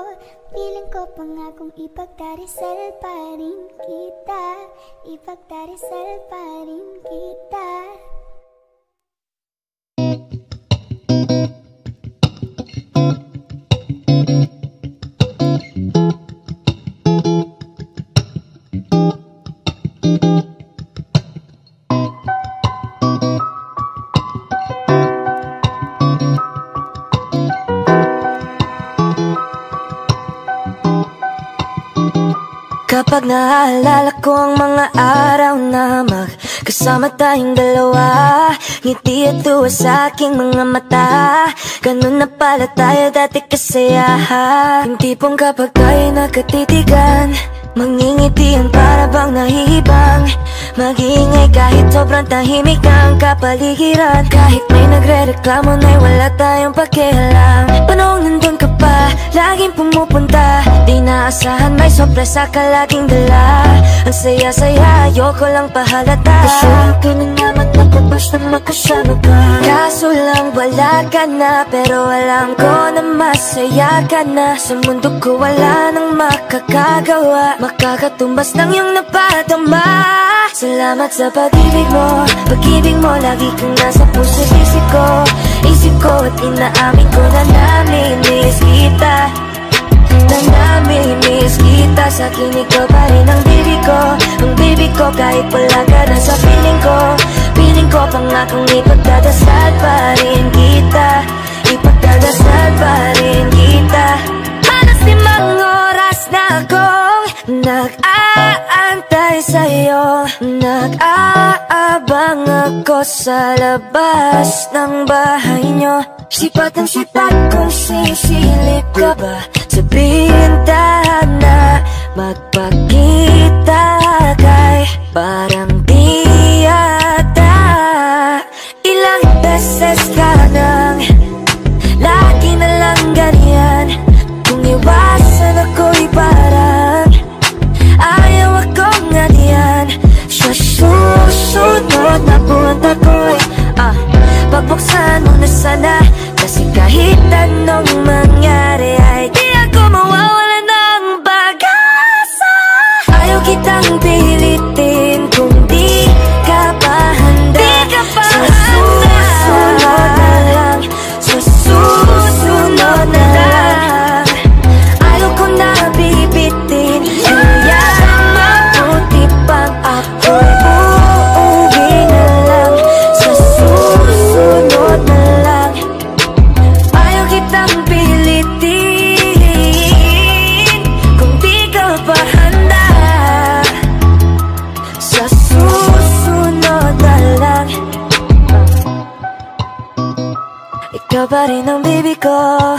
Piling ko pangakong ipagdarasal pa rin kita. Ipagdarasal pa rin kita. Kapag naaalala ko ang mga araw na magkasama tayong dalawa, ngiti at tuwa sa aking mga mata. Ganun na pala tayo dati kasaya. Yung tipong kapag tayo nagkatitigan, mangingitian para bang nahihibang. Mag-iingay kahit sobrang tahimik na ang kapaligiran. Kahit may nagre-reklamo na'y wala tayong pakialam. Panong nandun ka pa, laging pumupunta. Di naasahan may sorpresa ka laging dala. Ang saya-saya, ayoko lang pahalata. Kasi ka na naman ako basta makasama ka. Kaso lang wala ka na, pero alam ko na masaya ka na. Sa mundo ko wala nang makakagawa. Makakatumbas ng iyong napadama. Salamat sa pag-ibig mo. Pag-ibig mo lagi kang nasa puso isip ko. Isip ko at inaamin ko na namimiss kita. Na namimiss kita. Sa'kin ikaw pa rin ang baby ko. Ang baby ko kahit wala ka na sa piling ko. Piling ko pangakong ipagdadasal pa rin kita. Ipagdadasal pa rin kita. Halos 5 oras na akong nag-aantay sa'yo. Nag-aabang ako sa labas ng bahay nyo. Sipat ang sipat kung sisilip ka ba sa bintana. Magpakita kay parang di yata. Ilang beses ka nang lagi na lang ganyan. Kung iwasan ako'y parang ayaw akong ganyan. Sa susunod na buwan ako'y pagbuksan mo na sana. Kasi kahit anong mangyari ay di ako mawawala ng pag-asa. Ayaw kitang pilitin kung di ka pa handa. Sa susunod na lang. Sa susunod na lang. Ayaw ko na bibitin. Kaya mabuti pang ako'y uuwi na lang. Sa susunod na lang. Ayaw kitang pilitin kung di ka pa handa. Sa susunod na lang. Ikaw pa rin ang baby ko.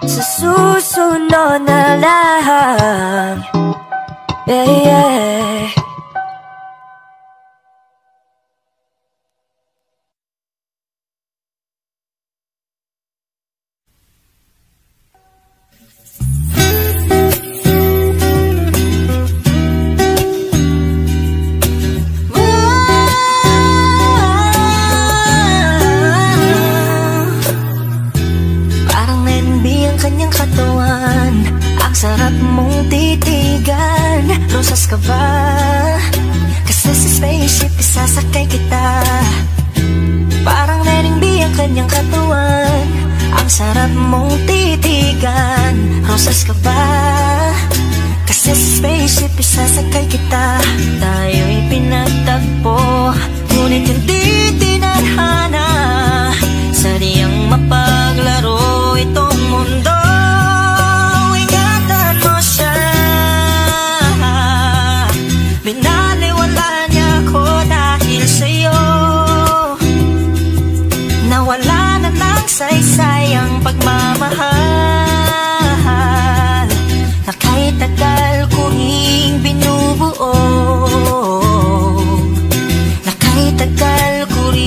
Sa susunod na lang. Yeah, yeah. Parang naiimbi ang kanyang katawan. Ang sarap mong titigan. Rosas ka ba? Kasi sa spaceship isasakay kita. Parang naiimbi ang kanyang katawan. Ang sarap mong titigan. Rosas ka ba? Kasi sa spaceship isasakay kita. Tayo'y pinagtagpo, ngunit hindi tinadhana. Sadyang mapaglaro itong mundo. Ingatan mo siya. Binaliwala niya ako dahil sa'yo. Nawala na ng saysay ang pagmamahal na kahit tagal ko ring binubuo. Na kahit tagal ko ring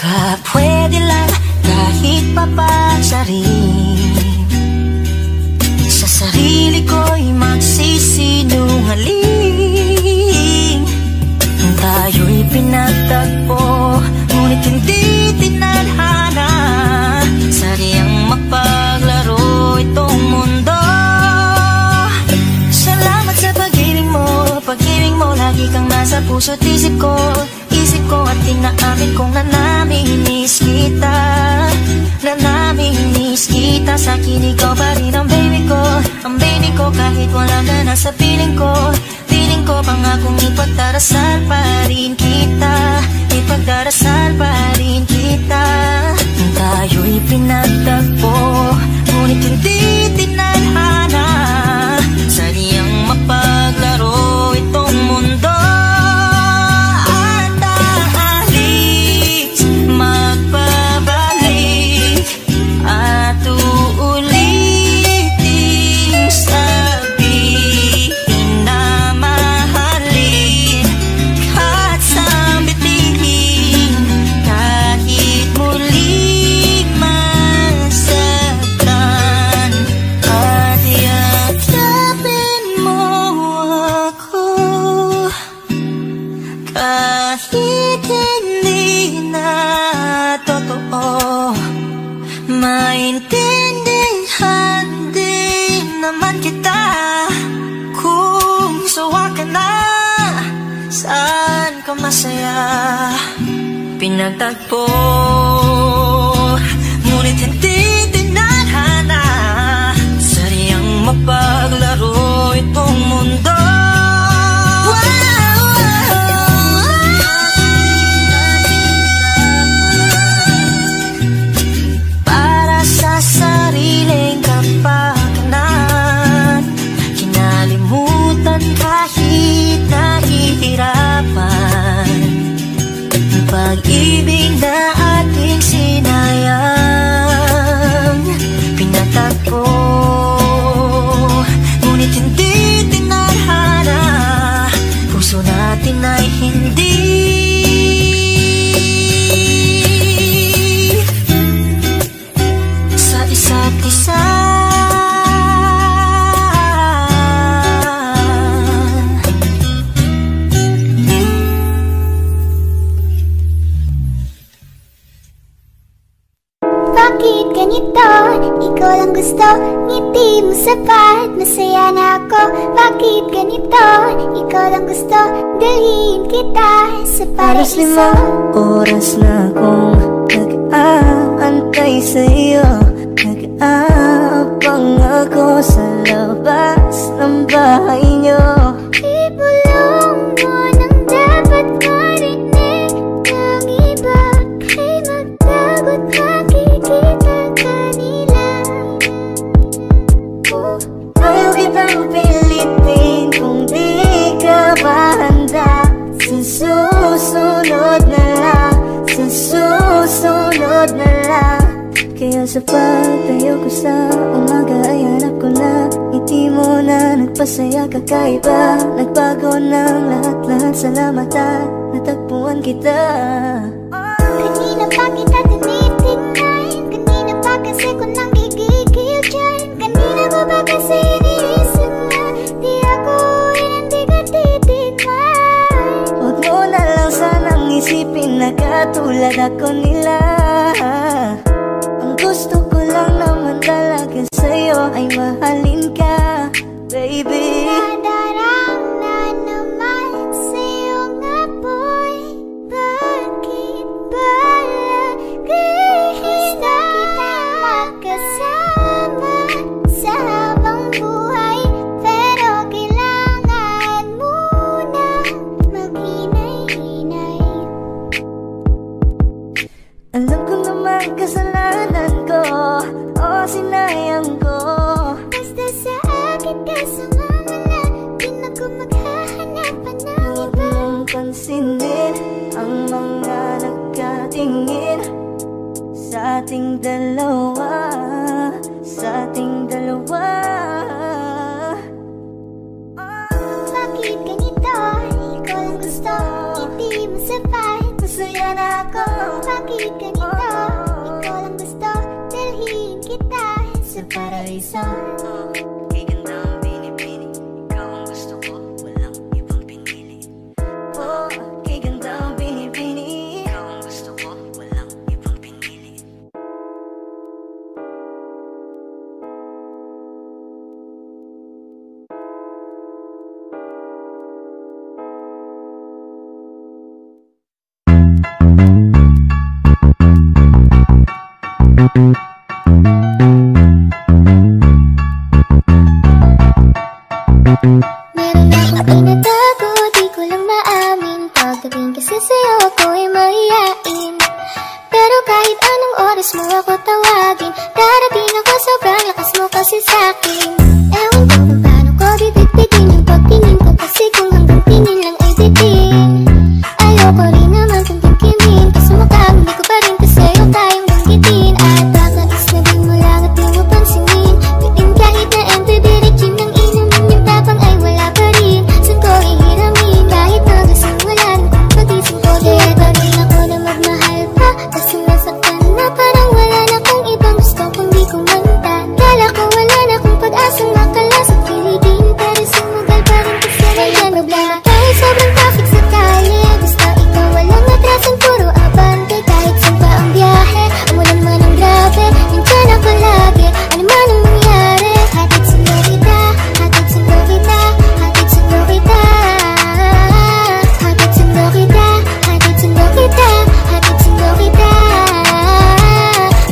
Baka pwede lang kahit papasarin, sa sarili ko'y magsisinungaling. Tayo'y pinagtagpo, ngunit hindi tinadhana. Sadyang mapaglaro itong mundo. Salamat sa pag-ibig mo, lagi kang nasa puso't isip ko at tinaamin kong nanamimiss kita. Sa akin ikaw pa rin ang baby ko, kahit wala ka na sa piling ko. Pangakong ipagdarasal pa rin kita, tayo'y pinagtagpo, ngunit hindi tinadhana. Sadyang mapaglaro itong mundo. At aalis, magpabalik, at uulitin sabihin na mahalin, kahit sambitin, kahit muling masaktan. At yakapin mo ako, kahit hindi na totoo. Maintindihan din naman kita kung sawa ka na, saan ka masaya. Pinagtagpo, ngunit hindi tinadhana. Sadyang mapaglaro itong mundo. Para sa sariling kapakanan, kinalimutan kahit nahihirapan. Pag-ibig na ating sinayang, pinatagpo, ngunit hindi tinadhana. Puso natin ay hindi sa isa't isa. Bakit ganito? Ikaw lang gusto, ngiti mo sapat, masaya na ako. Bakit ganito? Ikaw lang gusto, dalhin kita sa paraiso. 5 oras na akong nag-aantay sa'yo, nag-aabang ako sa labas ng bahay niyo. Ibulong mo nang dapat marinig ng iba, kay magtagot makikita kanila. Ayaw kitang pilitin kung di ka ba handa. Sa susunod na lang, kaya sa pagtayo ko sa umaga ay hanap ko na ngiti mo na nagpasaya kakaiba. Nagbago ng lahat-lahat, salamat at natagpuan kita. Kanina pa kita tinitingnan, kanina pa kasi ko nang gigigil dyan. Kanina ko ba kasi iniisip na di ako hindi ka titigman. Huwag mo na lang sanang isipin na katulad ako nila. Ang gusto ko lang naman talaga sa'yo ay mahalin ka, baby. Nadarang na naman sa'yo nga boy, bakit ba lagi na kita magkasama sa habang buhay? Pero kailangan muna maghinay-hinay. Alam ko naman kasalanan ko, o sinayang ko. Basta sa akin ka sumama na, di na ko maghahanapan ng Huwag iba. mong pansinin ang mga nagkatingin sa ating dalawa, sa ating dalawa. Bakit ganito? Ikaw lang gusto, hindi mo sapat. Masaya na ako. Bakit bakit ganito? Ikaw lang gusto, dalhin kita sa paraiso. Kay ganda ang binibini, ikaw ang gusto ko, walang ibang pinili. Oh, kay ganda ang binibini, ikaw ang gusto ko, walang ibang pinili. Meron akong tinatago, di ko lang maamin. Pagdating kasi sa'yo ako'y mahihain. Pero kahit anong oras mo ako tawagin, darating ako, sobrang lakas mo kasi sa'kin. Ewan ko kung paano ko bibit-bitin yung pagtingin ko, kasi kung hanggang tingin lang ay bitin. Ayoko rin naman kung tingkimin, kasi mukhang hindi ko pa rin sa'yo kayang banggitin. At baka isnabing mo lang at di mo pansinin, bitin kahit na empty-birit yun ang inumin. Yung tapang ay wala pa rin, saan ko ihiramin? Kahit nagasing wala na kung pagising ko, kaya pa rin ako na magmahal pa, kasi nasaktan na parang wala na kung ibang gusto kung di ko manta. Kala ko wala na kung pag-asang makalasok piligin, pero sumugal pa rin kasi walang problema. Kahit sobrang traffic sa kalye, basta ikaw walang atrasan, puro abante. Kahit saan pa ang biyahe, umulan man ang grabe, nandiyan ako lagi, ano man ang mangyari. Hatid sundo kita, hatid sundo kita, hatid sundo kita. Hatid sundo kita, hatid sundo kita, hatid sundo kita.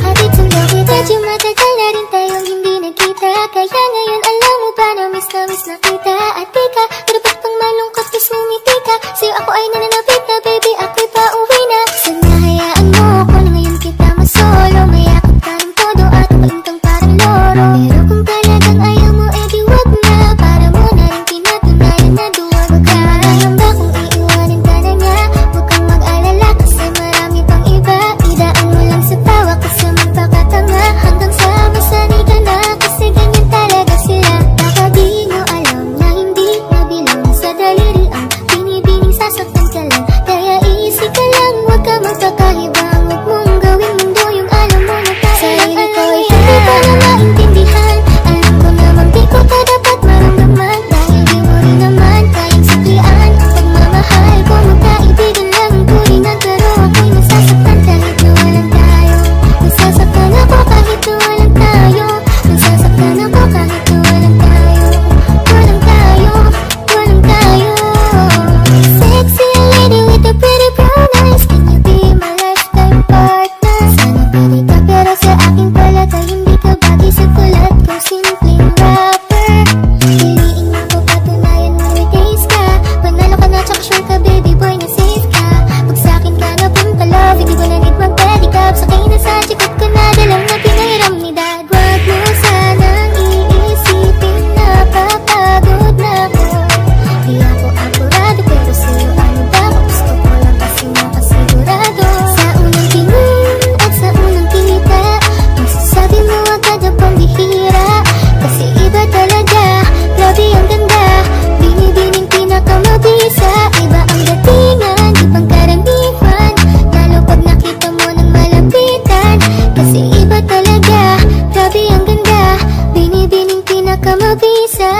Hatid sundo kita. Medyo matagal na rin tayong hindi nagkita, kaya ngayon alam mo ba na miss na kita. At di ka, pero ba't pang malungkot mas ngumiti ka? Sa'yo ako ay nananapit na, baby, ako'y pauwi na. Sana hayaan mo ko na ngayon kita masolo, mayakap ka ng todo at paintang parang loro. Pero kung talagang ayaw mo, edi wag na, para mo na rin pinatunayan na duwag ka. Alam ba kung iiwanin ka na nga, huwag kang mag-alala kasi marami pang iba. Idaan mo lang sa tawa kasi magpakatanga, hanggang sa masanay ka na, kasi ganyan talaga sila. Baka di mo alam na hindi nabilang sa daliri ang binibining sasaktan ka lang. Kaya easy ka lang, huwag ka magpakahibang, huwag mong gawin mundo yung alam mo na sarili ko ay hindi ko na maintindihan. Alam ko naman di ko ka dapat maramdaman, dahil di mo rin naman kayang saklian ang pagmamahal ko. Magkaibigan lang ang tulingan, pero ako'y nasasaktan kahit na walang tayo. Nasasaktan ako kahit na walang tayo. Nasasaktan ako kahit na walang tayo. Walang tayo, walang tayo. Sexy lady with a pretty brown eyes, can you be my lifetime partner? Sana pwede ka, pero sa akin pala ka hindi ka bagay sa kulat kong simpleng rapper. Piliin mo ko, patunayan mo may taste ka. Panalo ka na, tsaka sure ka, baby boy, na safe ka. Pag sa akin ka na punta love, hindi ko na need mag-pedicab. Sakay na sa chikot ko na, dalang na pinahiram ni dad. Wag mo sanang iisipin na papagod na ako. Di ako apurado, pero sa'yo ano ba? Gusto ko lang kasi makasigurado. Sa unang tingin at sa unang kita, masasabi mo agad akong bihira. Kasi iba talaga, grabe ang ganda, binibining pinakamabisa. Iba ang datingan, ibang karaniwan, lalo pag nakita mo ng malapitan. Kasi iba talaga, grabe ang ganda, binibining pinakamabisa.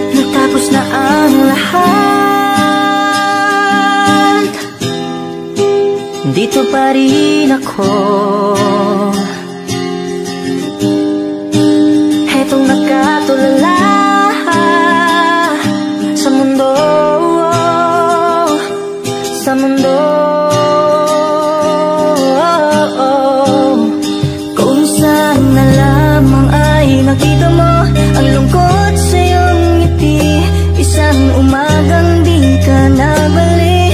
Natapos na ang lahat, dito pa rin ako. Hetong nakatulala sa mundo, sa mundo. Kung saan na lamang ay nakita mo ang lungkot sa iyong ngiti, isang umagang di ka nabalik.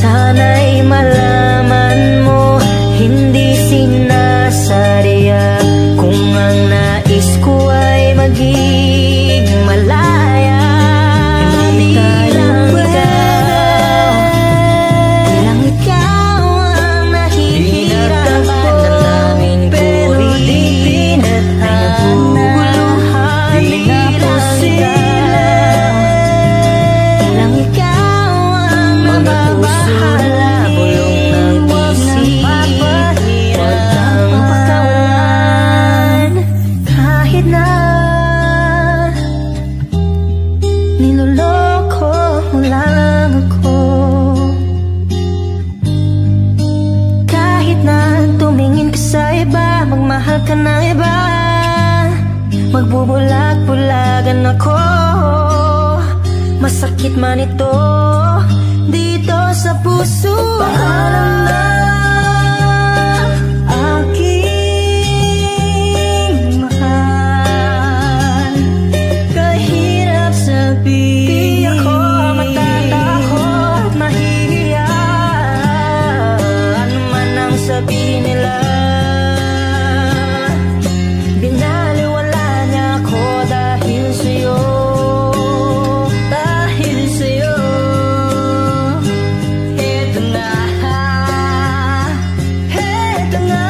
Sana'y malaman magmamahal ka na iba, magbubulag-bulagan ako. Masakit man ito dito sa puso. Paalam na aking mahal, kahirap sabihin. Di ako matatakot, mahihiya, ano man ang sabihin nila. Binaliwala niya ako dahil sa'yo, dahil sa'yo. Heto na, heto na.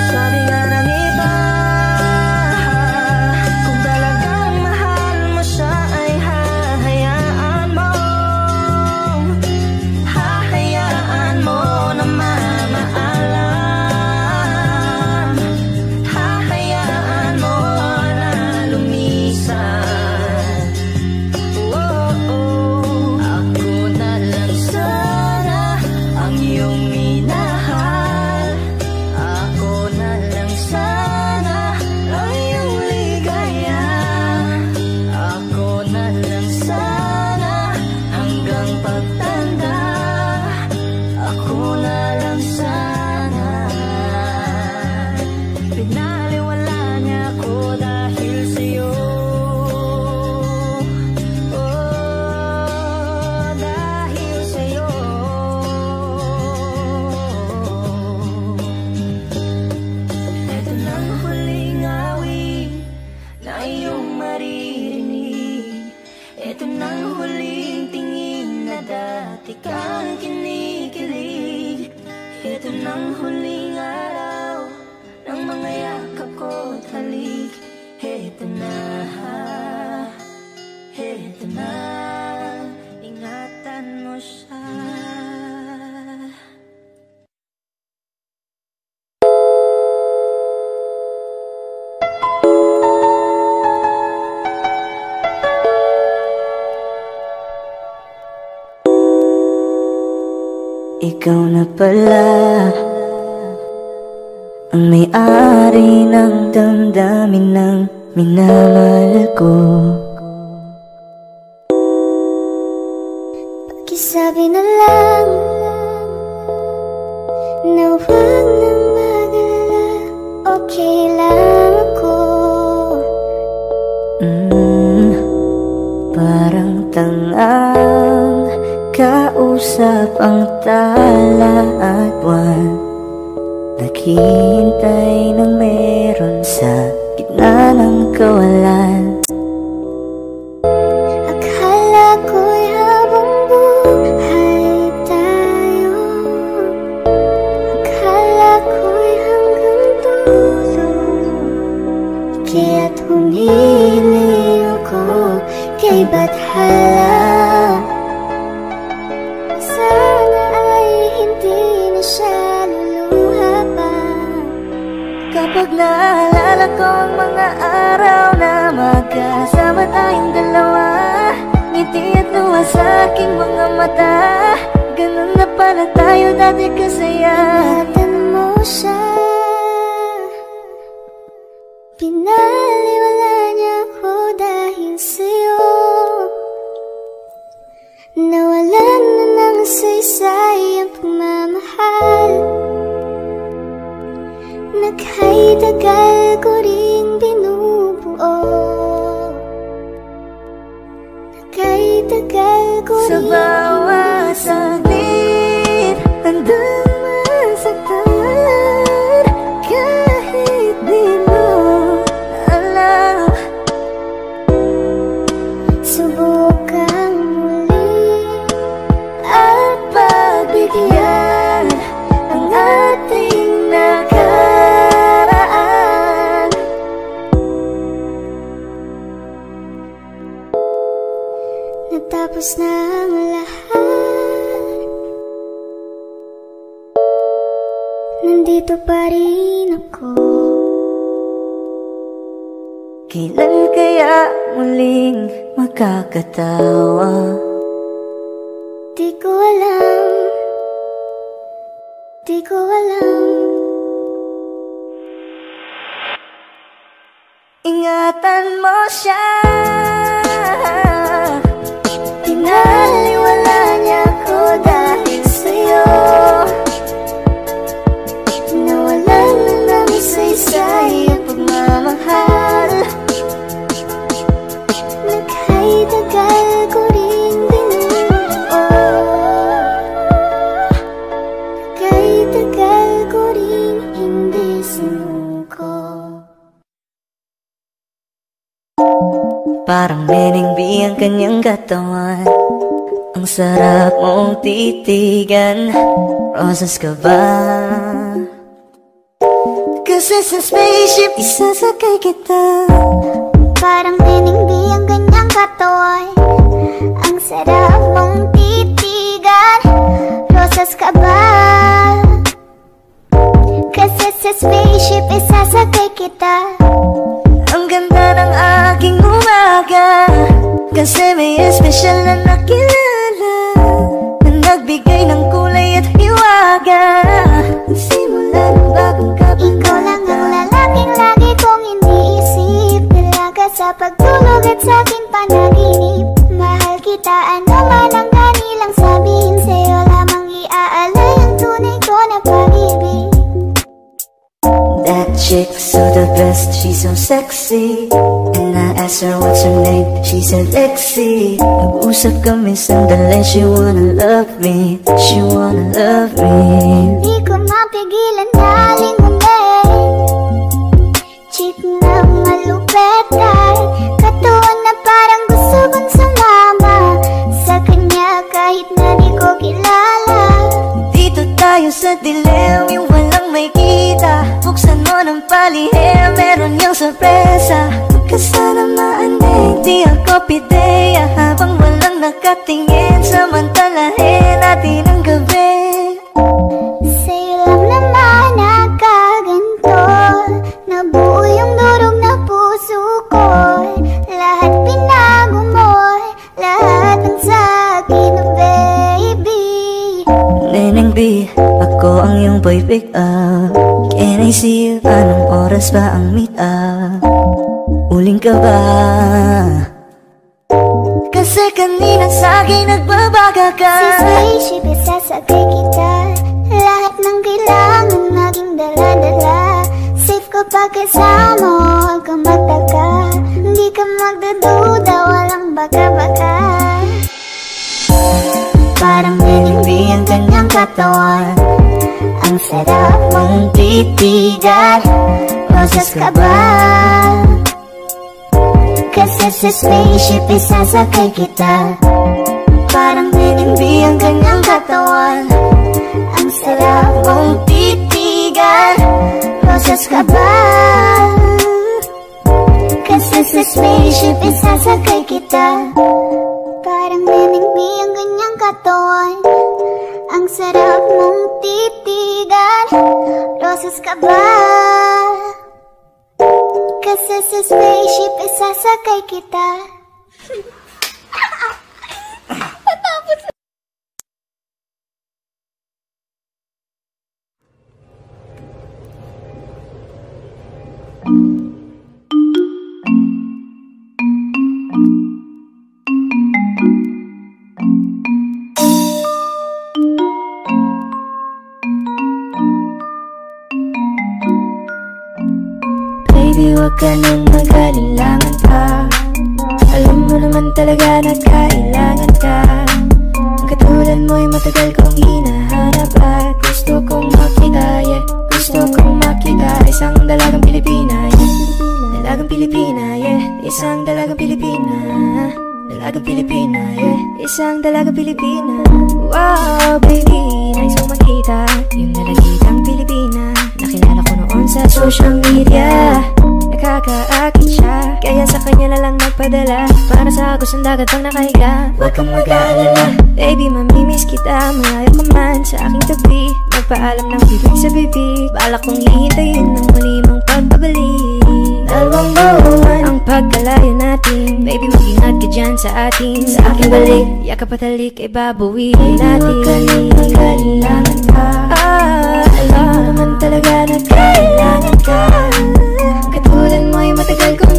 Sabi nga ng iba, kung talagang mahal mo siya ay hahayaan mo, hahayaan mo na mamaalam, hahayaan mo na lumisan. Ako na lang sana ang iyong minahal, ako na lang sana ang iyong ligaya, ako na lang sana hanggang pagtanda, ako na lang sana. Pinaliwala niya ako dahil sa'yo, dahil sa'yo. Ito nang huling awit na iyong maririnig, ito nang huling tingin na dati kang kinikilig, ito nang huling araw ng mga yakap ko't halik. Ito na, ingatan mo siya. Ikaw na pala ang may-ari ng damdamin ng minamahal ko. Pakisabi na lang na huwag nang mag-alala, okay lang ako. Parang tangang kausap ang tala at buwan, naghihintay ng meron sa gitna ng kawalan. Akala ko'y habang buhay tayo, akala ko'y hanggang dulo, kaya't humili ako kay Bathala. Sana ay hindi na siya luluha pa. Kapag naalala ko ang mga araw na magkasama tayong dalawa, ngiti at luha sa aking mga mata, ganun na pala tayo dati kasaya. Ingatan mo siya, pinaliwala niya ako dahil sa'yo. Nawalan na ng saysay ang pagmamahal, nakahitagal ko rin binubuo, nakahitagal ko rin sa bawat saglit, handang masaktan, kahit di mo alam. Subukang muli At pagbigyan ang ating nakaraan. natapos na ang lahat, nandito pa rin ako. Kailan kaya muling makakatawa? Di ko alam, di ko alam. ingatan mo siya. Pinaliwala niya ko dahil sa'yo. Nawalan na ng isa-isa'y ang pagmamahal. Nagkay-tagal ko rin binuo. Nagkay-tagal ko rin hindi sinuko. Parang Neneng B ang kanyang katawan. Ang sarap mong titigan. Rosas ka ba? Kasi sa spaceship isasakay kita. Parang Neneng B ang kanyang katawan. Ang sarap mong titigan. Rosas ka ba? Kasi sa spaceship isasakay kita. Ang ganda ng aking umaga. Kasi may espesyal na nakilala na nagbigay ng kulay at hiwaga. Simula ng bagong kapagkata. Ikaw lang ang lalaking lagi kong iniisip. Dalaga sa pagtulog at sa aking panaginip. Mahal kita, ano man ang kanilang sabihin. Sa'yo lamang iaalay ang tunay ko na pag-ibig. That chick so the best, she's so sexy. And I asked her what's her name, she said Lexi. Nag-usap kami sandali, she wanna love me. She wanna love me. Di ko mapigilan na lingunin. Chick na malupet ay katuon na parang gusto kong sumama sa kanya kahit na di ko kilala. Dito tayo sa dilim, yung walang may kita. Buksan mo ng palihim, meron yung sorpresa. Pagkasanamaan di ako pideya. Habang walang nakatingin, samantalahin natin ang gabi. Sa'yo lang naman nakaganto. Nabuo yung durog na puso ko. Lahat pinago mo, lahat ang sa'kin, baby. Neneng B, ako ang iyong boy pick up. Can I see you? Anong oras ba ang meet up? Uling ka ba? Kasi kanina sa'kin nagbabaga ka. Sa spaceship isasakay kita. Lahat ng kailangan maging dala-dala. Safe ko pagkasama, huwag ka magtaka. Hindi ka magdududa, walang baka-baka. Parang Neneng B ang kanyang katawan. Ang sarap mong titigan. Rosas ka ba? Kasi sa spaceship isasakay kita. Parang Neneng B ang kanyang katawan. Ang sarap mong titigan. Rosas ka ba? Kasi sa spaceship isasakay kita. Parang Neneng B ang kanyang katawan. Ang sarap mong titigan. Rosas ka ba? Kasi sa spaceship isasakay kita. Patapos. Baby, wag ka nang mag-alilangan pa. Alam mo naman talaga na kailangan ka. Ang katulad mo'y matagal kong hinahanap. At gusto kong makita, yeah. Gusto kong makita isang dalagang Pilipina, yeah. Dalagang Pilipina, yeah. Isang dalagang Pilipina. Dalagang Pilipina, yeah. Isang dalagang Pilipina. Wow, baby, nais kong makita yung dalagitang Pilipina. Nakilala ko noon sa social media. Nakakaakit siya, kaya sa kanya na lang nagpadala. Para sa agos ng dagat pang nakahiga. Huwag kang mag-aalala, baby, mamimiss kita. Malayo ka man sa aking tabi. Magpaalam ng bibig sa bibig. Balak kong hihintayin ng muli mong pagbabalik. Dalawang buwan ang pagkalayo natin. Baby, mag-ingat ka dyan sa atin. Sa aking balik, yakap at halik ay babawiin natin. Huwag ka nang mag-alilangan pa. Alam mo naman talaga na kailangan ka. Katulad mo'y matagal kong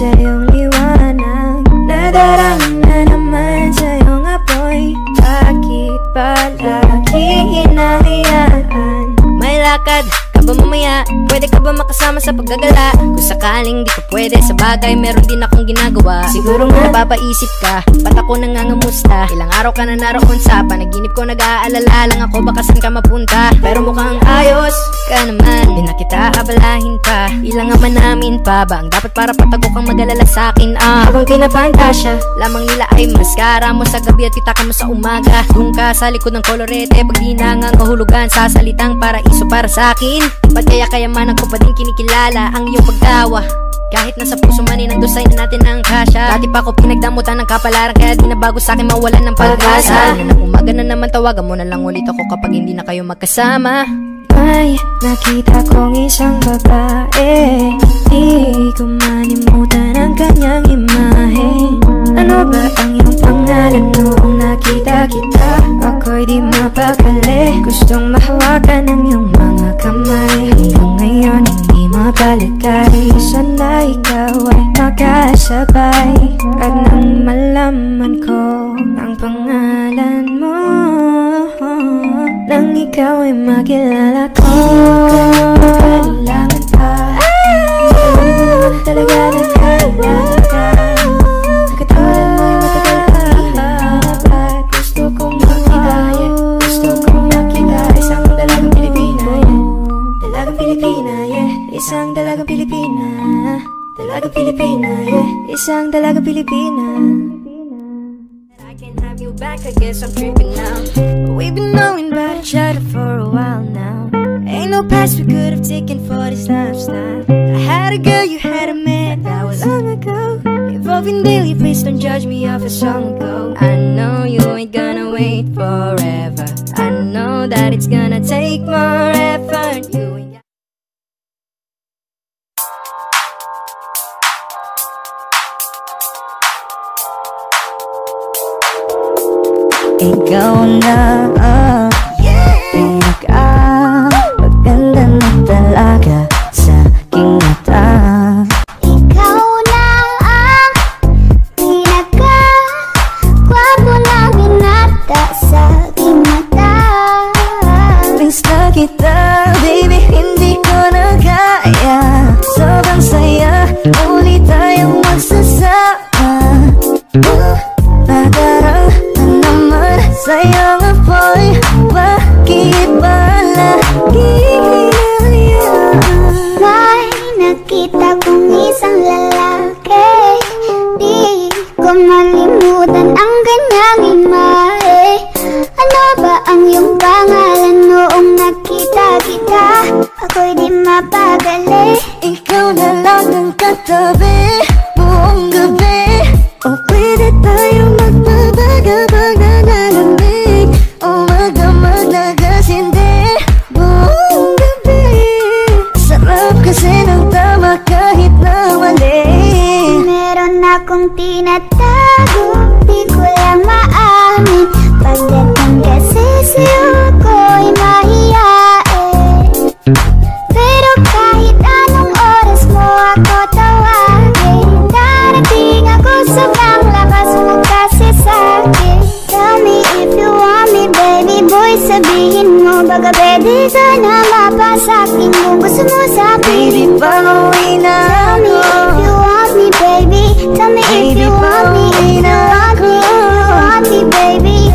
sa iyong liwanag. Nadarama na naman sa iyong apoy. Bakit palagi hinahayaan? May lakad ka ba mamaya? Pwede ka ba makasama sa paggagala? Kung sakaling di ka pwede sa bagay, meron din akong ginagawa. Siguro nga napapaisip ka, ba't ako nangangamusta? Ilang araw ka na naroon sa panaginip ko, nag-aalala lang ako baka saan ka mapunta. Pero mukhang ayos ka naman, di na kita abalahin pa. Ilang naman namin pa ba ang dapat para patago kang mag-alala sa'kin? Habang pinapantasya, lamang nila ay maskara mo sa gabi at pitaka mo sa umaga. Doon ka sa likod ng kolorete, pag di nangang kahulugan sa salitang paraiso para sa'kin. Ba't kaya kayamanan ko pa din kinikilala ang iyong pagtawa? Kahit nasa puso man ay nandusay na natin ang kasya. Dati pa ko pinagdamutan ng kapalaran, kaya di na bago sa'kin mawalan ng pag-asa. Na umaga na naman, tawagan mo na lang ulit ako kapag hindi na kayo magkasama. May nakita kong isang babae, di ko manimutan ang kanyang imahe. Ano ba ang iyong pangalan noong nakita kita? Ako'y di mapakali, gustong mahawakan ang iyong mga kamay. Hanggang ngayon hindi mapalagay, sana ikaw ay makasabay. At nang malaman ko ang pangalan mo, nang ikaw ay makilala ko, kailangan pa. Talaga na kailangan ka. Ang katulad mo'y matagal pa hinahanap. Gusto kong makita, gusto kong makita isang dalagang Pilipina, dalagang Pilipina, isang dalagang Pilipina, dalagang Pilipina, isang dalagang Pilipina. I can't have you back, I guess I'm tripping now. But we've been knowing about each other for a while now. Ain't no past we could have taken for this lifestyle. I had a girl, you had a man, that was long ago. Evolving daily, please don't judge me off a song ago. I know you ain't gonna wait forever. I know that it's gonna take more effort. You ain't Ikaw na pinaka-maganda na talaga sa aking mata. Ikaw na ang pinaka-gwapo na binata sa aking mata. Miss na kita, baby, hindi ko na kaya. Sobrang saya, muli tayong magsasama. Nadarang naman sa'yo nga boy, bakit ba lagi hinahayaan? May nakita kong isang lalaki, di ko malimutan ang kanyang imahe. Ano ba ang iyong pangalan noong nakita kita? Ako'y di mapagali. Ikaw na lang ang katabi buong gabi. O pwede tayo magpabaga-bag na nalamig, o magdamag na gasindi buong gabi. Sarap kasi ng tama kahit na mali. Meron akong tinatago, di ko lang maamin. Pagdating kasi sa'yo ko'y mahiyain. Pero kahit anong oras mo ako tawagin, darating ako, sobrang lakas mo kasi sa'kin. Tell me if you want me, baby boy, sabihin mo baga pwede ka na mapasakin kung gusto mo sa'kin. Baby, pauwi na Tell me if you want me, baby. Tell me if you want me, if you want me, if you want me, baby.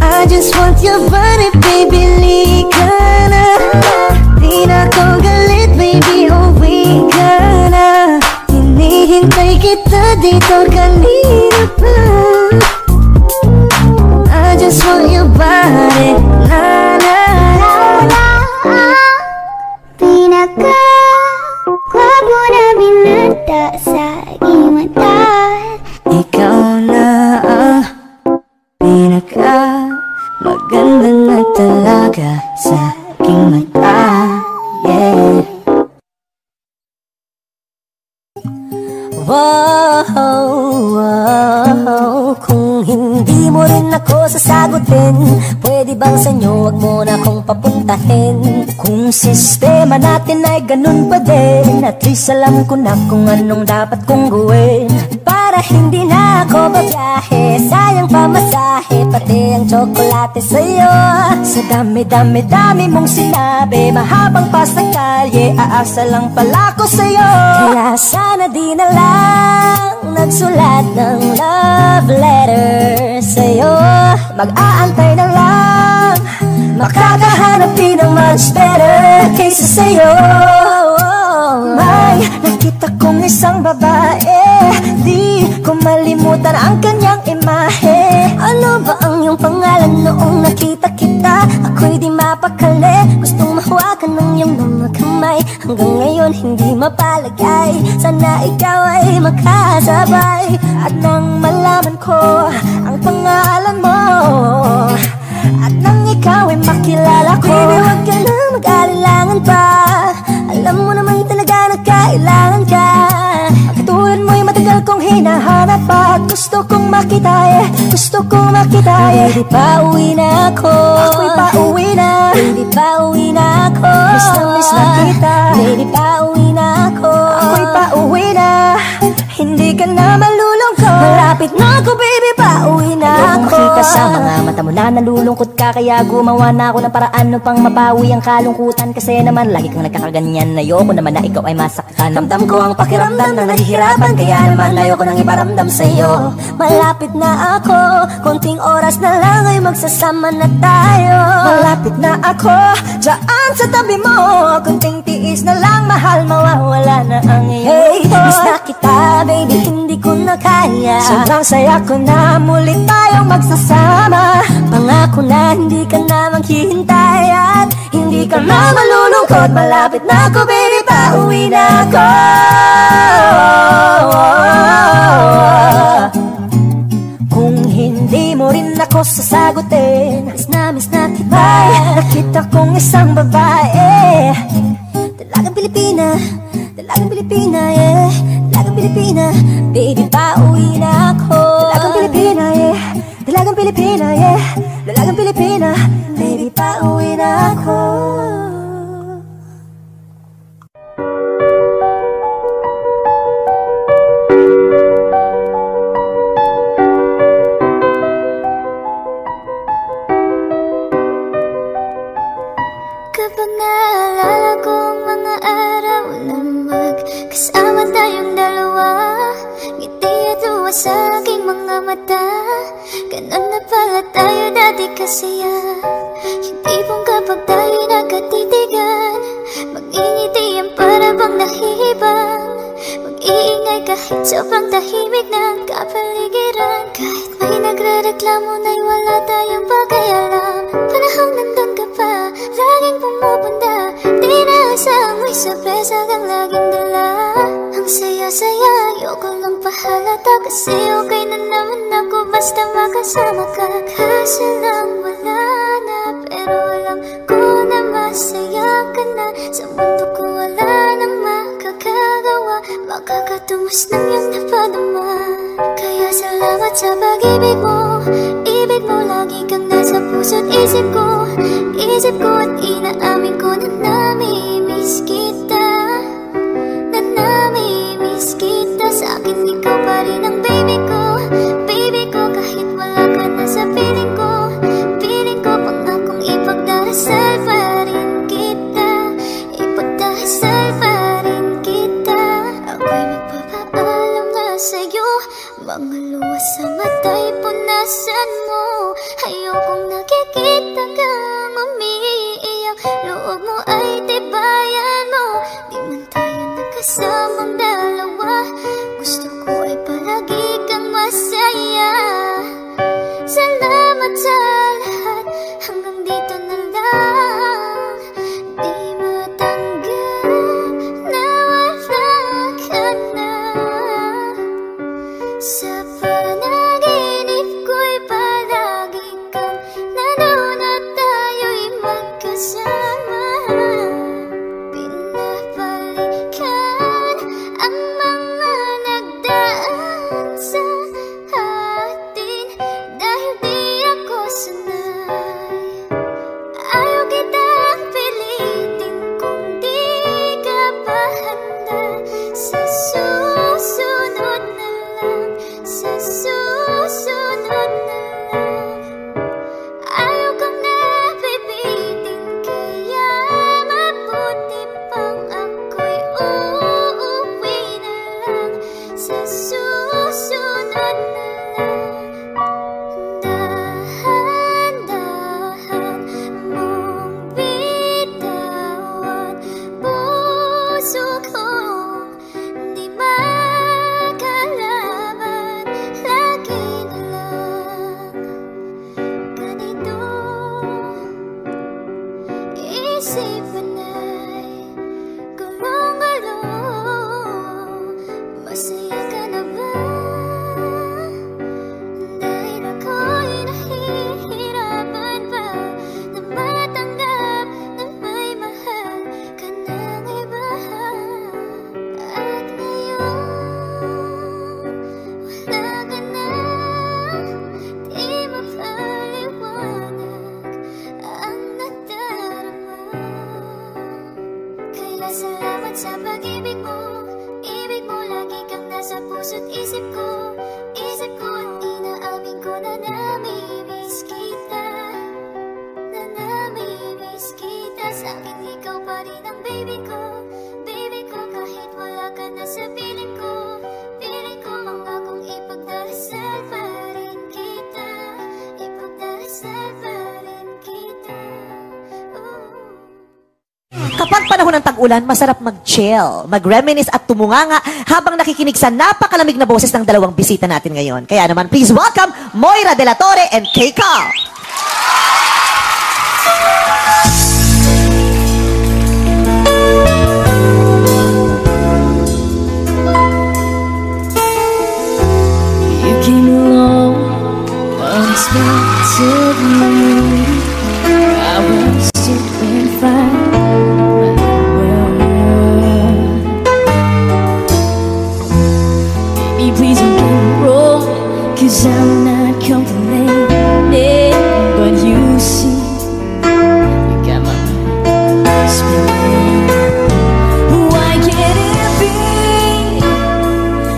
I just want your body, baby, lika na. Di na ko galit, baby, uwi ka na. Hinihintay kita dito kanina pa. I just want your body, na na. Wala ang pinaka-gwapo na binata sa aking mata. Ikaw na ang pinaka-maganda na talaga sa aking mata. Yeah. Wow, wow, kung hindi mo rin ako sasagutin, pwede bang sa inyo wag mo na akong papuntahin? Kung sistema natin ay ganun pa din, at least alam ko na kung anong dapat kong gawin. Para hindi na ako babiyahe, sayang pamasahe, pati ang tsokolate sa'yo. Sa dami-dami-dami mong sinabi, mahabang pa sa kalye, aasa lang pala ko sa'yo. Kaya sana di na lang nagsulat ng love letter sa'yo. Mag-aantay na lang, makakahanap din ng much better kaysa sa'yo. May nakita kong isang babae, di ko malimutan ang kanyang imahe. Ano ba ang iyong pangalan noong nakita kita? Ako'y di mapakali, gustong mahawakan ng iyong mga kamay. Hanggang ngayon hindi mapalagay, sana ikaw ay makasabay. At nang malaman ko ang pangalan mo, at nang ikaw ay makilala ko, baby, huwag ka na mag-alinlangan pa. Alam mo naman talaga na kailangan ka. Katulad mo'y matagal kong hinahanap pa. Gusto kong makita gusto kong makita Baby, pauwi na ako. Ako'y pauwi na. Baby, pauwi na ako. Miss na kita. Baby, pauwi na ako. Ako'y pauwi na. Hindi ka na malulungkot. Malapit na ako, baby, pauwi na ako. Makita sa mga mata mo na nalulungkot ka, kaya gumawa na ako ng paraan upang mapawi ang kalungkutan. Kasi naman lagi kang nagkakaganyan, ayoko naman na ikaw ay masaktan. Ramdam ko ang pakiramdam ng nahihirapan, kaya naman ayoko nang iparamdam sa'yo. Malapit na ako, konting oras na lang ay magsasama na tayo. Malapit na ako, dyan sa tabi mo, konting tiis na lang, mahal, mawawala na ang iyong miss na kita, baby, hindi ko na kaya. Sobrang saya ko na muli tayong magsasama. Pangako na hindi ka na maghihintay at hindi ka na malulungkot. Malapit na ako, baby, pauwi na ako. Kung hindi mo rin ako sasagutin, miss na kita. Nakita kong isang babae, dalagang Pilipina, dalagang Pilipina, yeah. Dalagang Pilipina, baby, pauwi na ako. Dalagang Pilipina, yeah. Dalagang Pilipina, yeah. Dalagang Pilipina, baby, pauwi na ako. Kapag naalala ko ang mga araw na magkasama tayong dalawa, ngiti at luha sa aking mga mata. Ganun na pala tayo dati kasaya. Hindi pong kapag tayo nagkatitigan, mag-ingitian para bang nahihibang, mag-iingay kahit sobrang tahimik ng kapaligiran. Kahit may nagre-reklamo na'y wala tayong pakialam. Panahon nandun ka pa, laging pumupunta, di na asang may sorpresa kang laging dala. Ang saya-saya, ayoko lang pahalata, kasi okay na naman ako basta makasama ka. Kasi lang wala na, pero alam ko na masaya ka na. Sa mundo ko wala nang makakagawa, makakatumas ng iyong napadama. Kaya salamat sa pag-ibig mo, ibig mo lagi kang nasa puso't isip ko. Isip ko at inaamin ko na nami-miss kita, na nami-miss kita. Sa akin ikaw pa rin ang baby ko, baby ko. Kahit wala ka na sa piling ko, piling ko. Pangakong ipagdarasal pa rin kita, ipagdarasal pa rin kita. Ako'y magpapaalam na sa'yo, mga luha sa mata'y punasan mo. Ayokong nakikita kang umiiyak, loob mo ay tibayan mo. Di man tayo nagkasamang dalawa, gusto ko ay palagi kang masaya. Salamat sa lahat, hanggang dito na lang. Di matanggap na wala ka na. Sa panaginip ko'y palagi kang nanoon at tayo'y magkasama. Pinapalikan ang mga sa puso't isip ko at inaamin ko na namimiss kita. Na namimiss kita. Sa'kin ikaw pa rin ang baby ko kahit wala ka na sa piling ko. Piling ko mangakong ipagdarasal pa rin kita. Ipagdarasal pa rin kita. Kapag panahon ng tag-ulan, masarap mag-chill, mag-reminisce at tumunganga habang nakikinig sa napakalamig na boses ng dalawang bisita natin ngayon. Kaya naman, please welcome Moira De La Torre and Kay Carl. You came along unexpectedly. I was doing fine. Please don't get me wrong, 'cause I'm not complaining. But you see, you got my mind spinning. Why can't it be?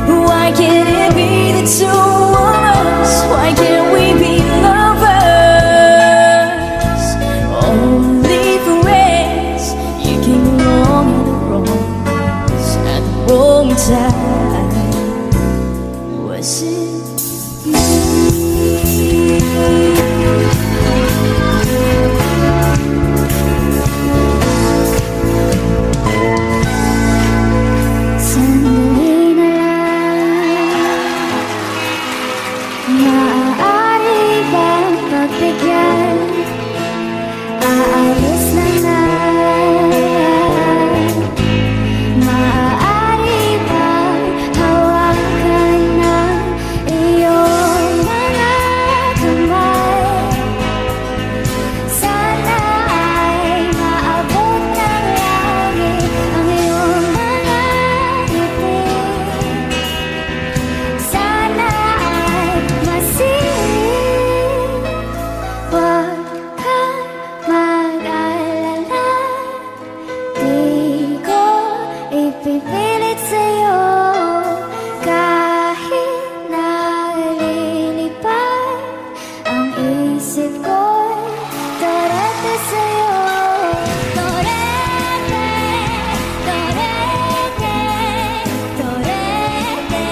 Why can't it be the two of us? Why can't we be lovers? Only friends. You came along at the wrong time. Was it sandali na lang, maaari bang pagbigyan? Aalis na na. Maaari bang hawakan ng iyong mga kamay? Sana ay maabot ng langit ang iyong mga ngiti. Sana ay masiling. Huwag kang mag-alala, di ko ipipilit sa'yo. Kahit nalilipad ang isip ko'y torete sa'yo. Torete, torete, torete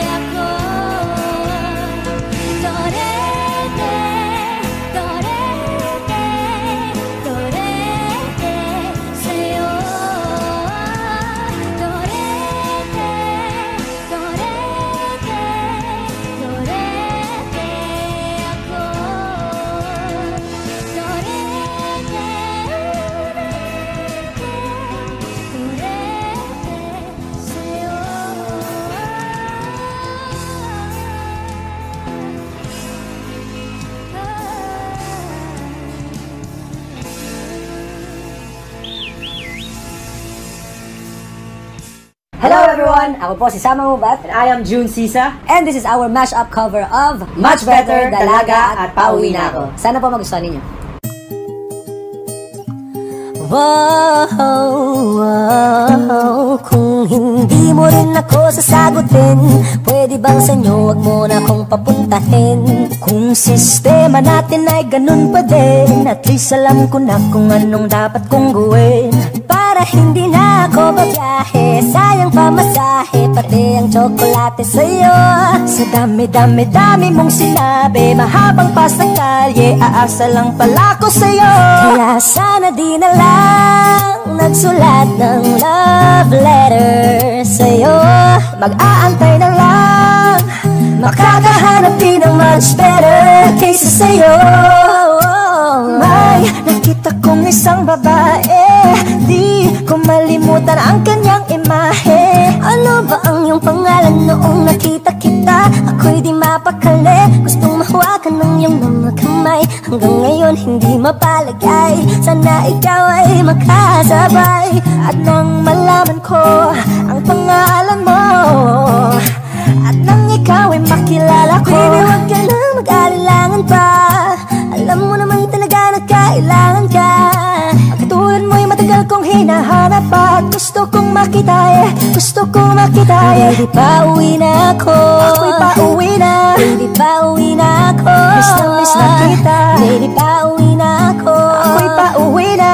ako. Torete, torete, torete sa'yo. Torete, torete, torete ako. Hello everyone! Ako po si Sama Mubat. And I am June Sisa. And this is our mashup cover of Much Better, Dalaga at Pauwi na Ako. Sana po magustuhan ninyo. Wow, kung hindi mo rin ako sasagutin, pwede bang sa inyo wag mo na akong papuntahin? Kung sistema natin ay ganun pa din, at least alam ko na kung anong dapat kong gawin. Para hindi na ako babiyahe, sayang pamasahe, pati ang tsokolate sa'yo. Sa dami-dami-dami mong sinabi, mahabang pa sa kalye, aasa lang pala ko sa'yo. Kaya sana di na lang nagsulat ng love letter sa'yo. Mag-aantay na lang, makakahanap din ng much better kaysa sa'yo. May nakita kong isang babae, di ko malimutan ang kanyang imahe. Ano ba ang iyong pangalan noong nakita kita? Ako'y di mapakali, gustong mahawakan ng iyong mga kamay. Hanggang ngayon hindi mapalagay, sana ikaw ay makasabay. At nang malaman ko ang pangalan mo, at nang ikaw ay makilala ko, baby, huwag ka na mag-alilangan pa. Alam mo naman talaga na kailangan ka. Ang katulad mo'y matagal kong hinahanap, at gusto kong makita gusto kong makita Baby, pauwi na ako. Ako'y pauwi na. Baby, pauwi na ako. Miss na kita. Baby, pauwi na ako. Ako'y pauwi na.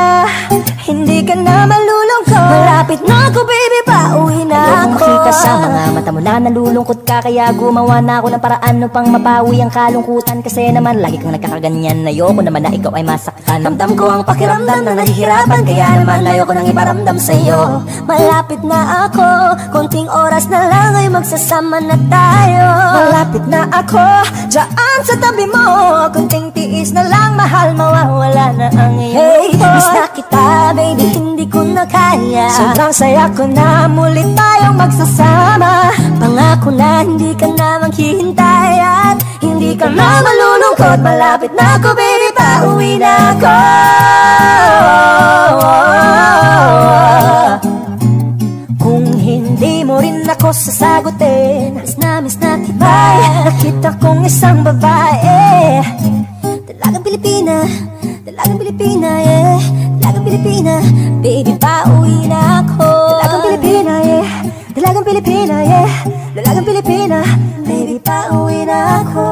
Hindi ka na malulungkot. Malapit na ako, baby, pauwi na ako. Ayokong makita sa mga mata mo na nalulungkot ka, kaya gumawa na ako ng paraan upang mapawi ang kalungkutan. Kasi naman lagi kang nagkakaganyan. Ayoko naman na ikaw ay masaktan. Ramdam ko ang pakiramdam na nahihirapan, kaya naman ayoko nang iparamdam sa'yo. Malapit na ako, konting oras na lang ay magsasama na tayo. Malapit na ako, dyan sa tabi mo. Konting tiis na lang, mahal, mawawala na ang iyong miss na kita, baby, hindi ko na kaya. Sobrang saya ko na muli tayong magsasama. Pangako na hindi ka na maghihintay at hindi ka na malulungkot. Malapit na ako, baby, pauwi na ako. Kung hindi mo rin ako sasagutin, miss na kita. Nakita kong isang babae, dalagang Pilipina, dalagang Pilipina, yeah. Dalagang Pilipina, baby, pauwi na ako. Dalagang Pilipina, yeah. Dalagang Pilipina, yeah. Dalagang Pilipina, baby, pauwi na ako.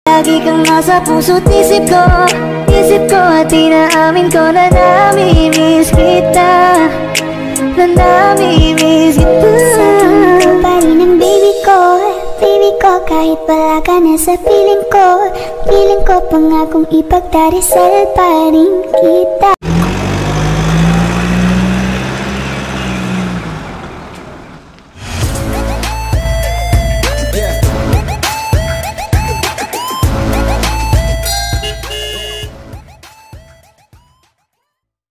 Lagi kang nasa puso't isip ko at inaamin ko na nami-miss kita. Na nami-miss kita. Sa tingin ko pa rin ang baby ko, kahit wala ka na sa piling ko pangakong ipagdarasal pa rin kita.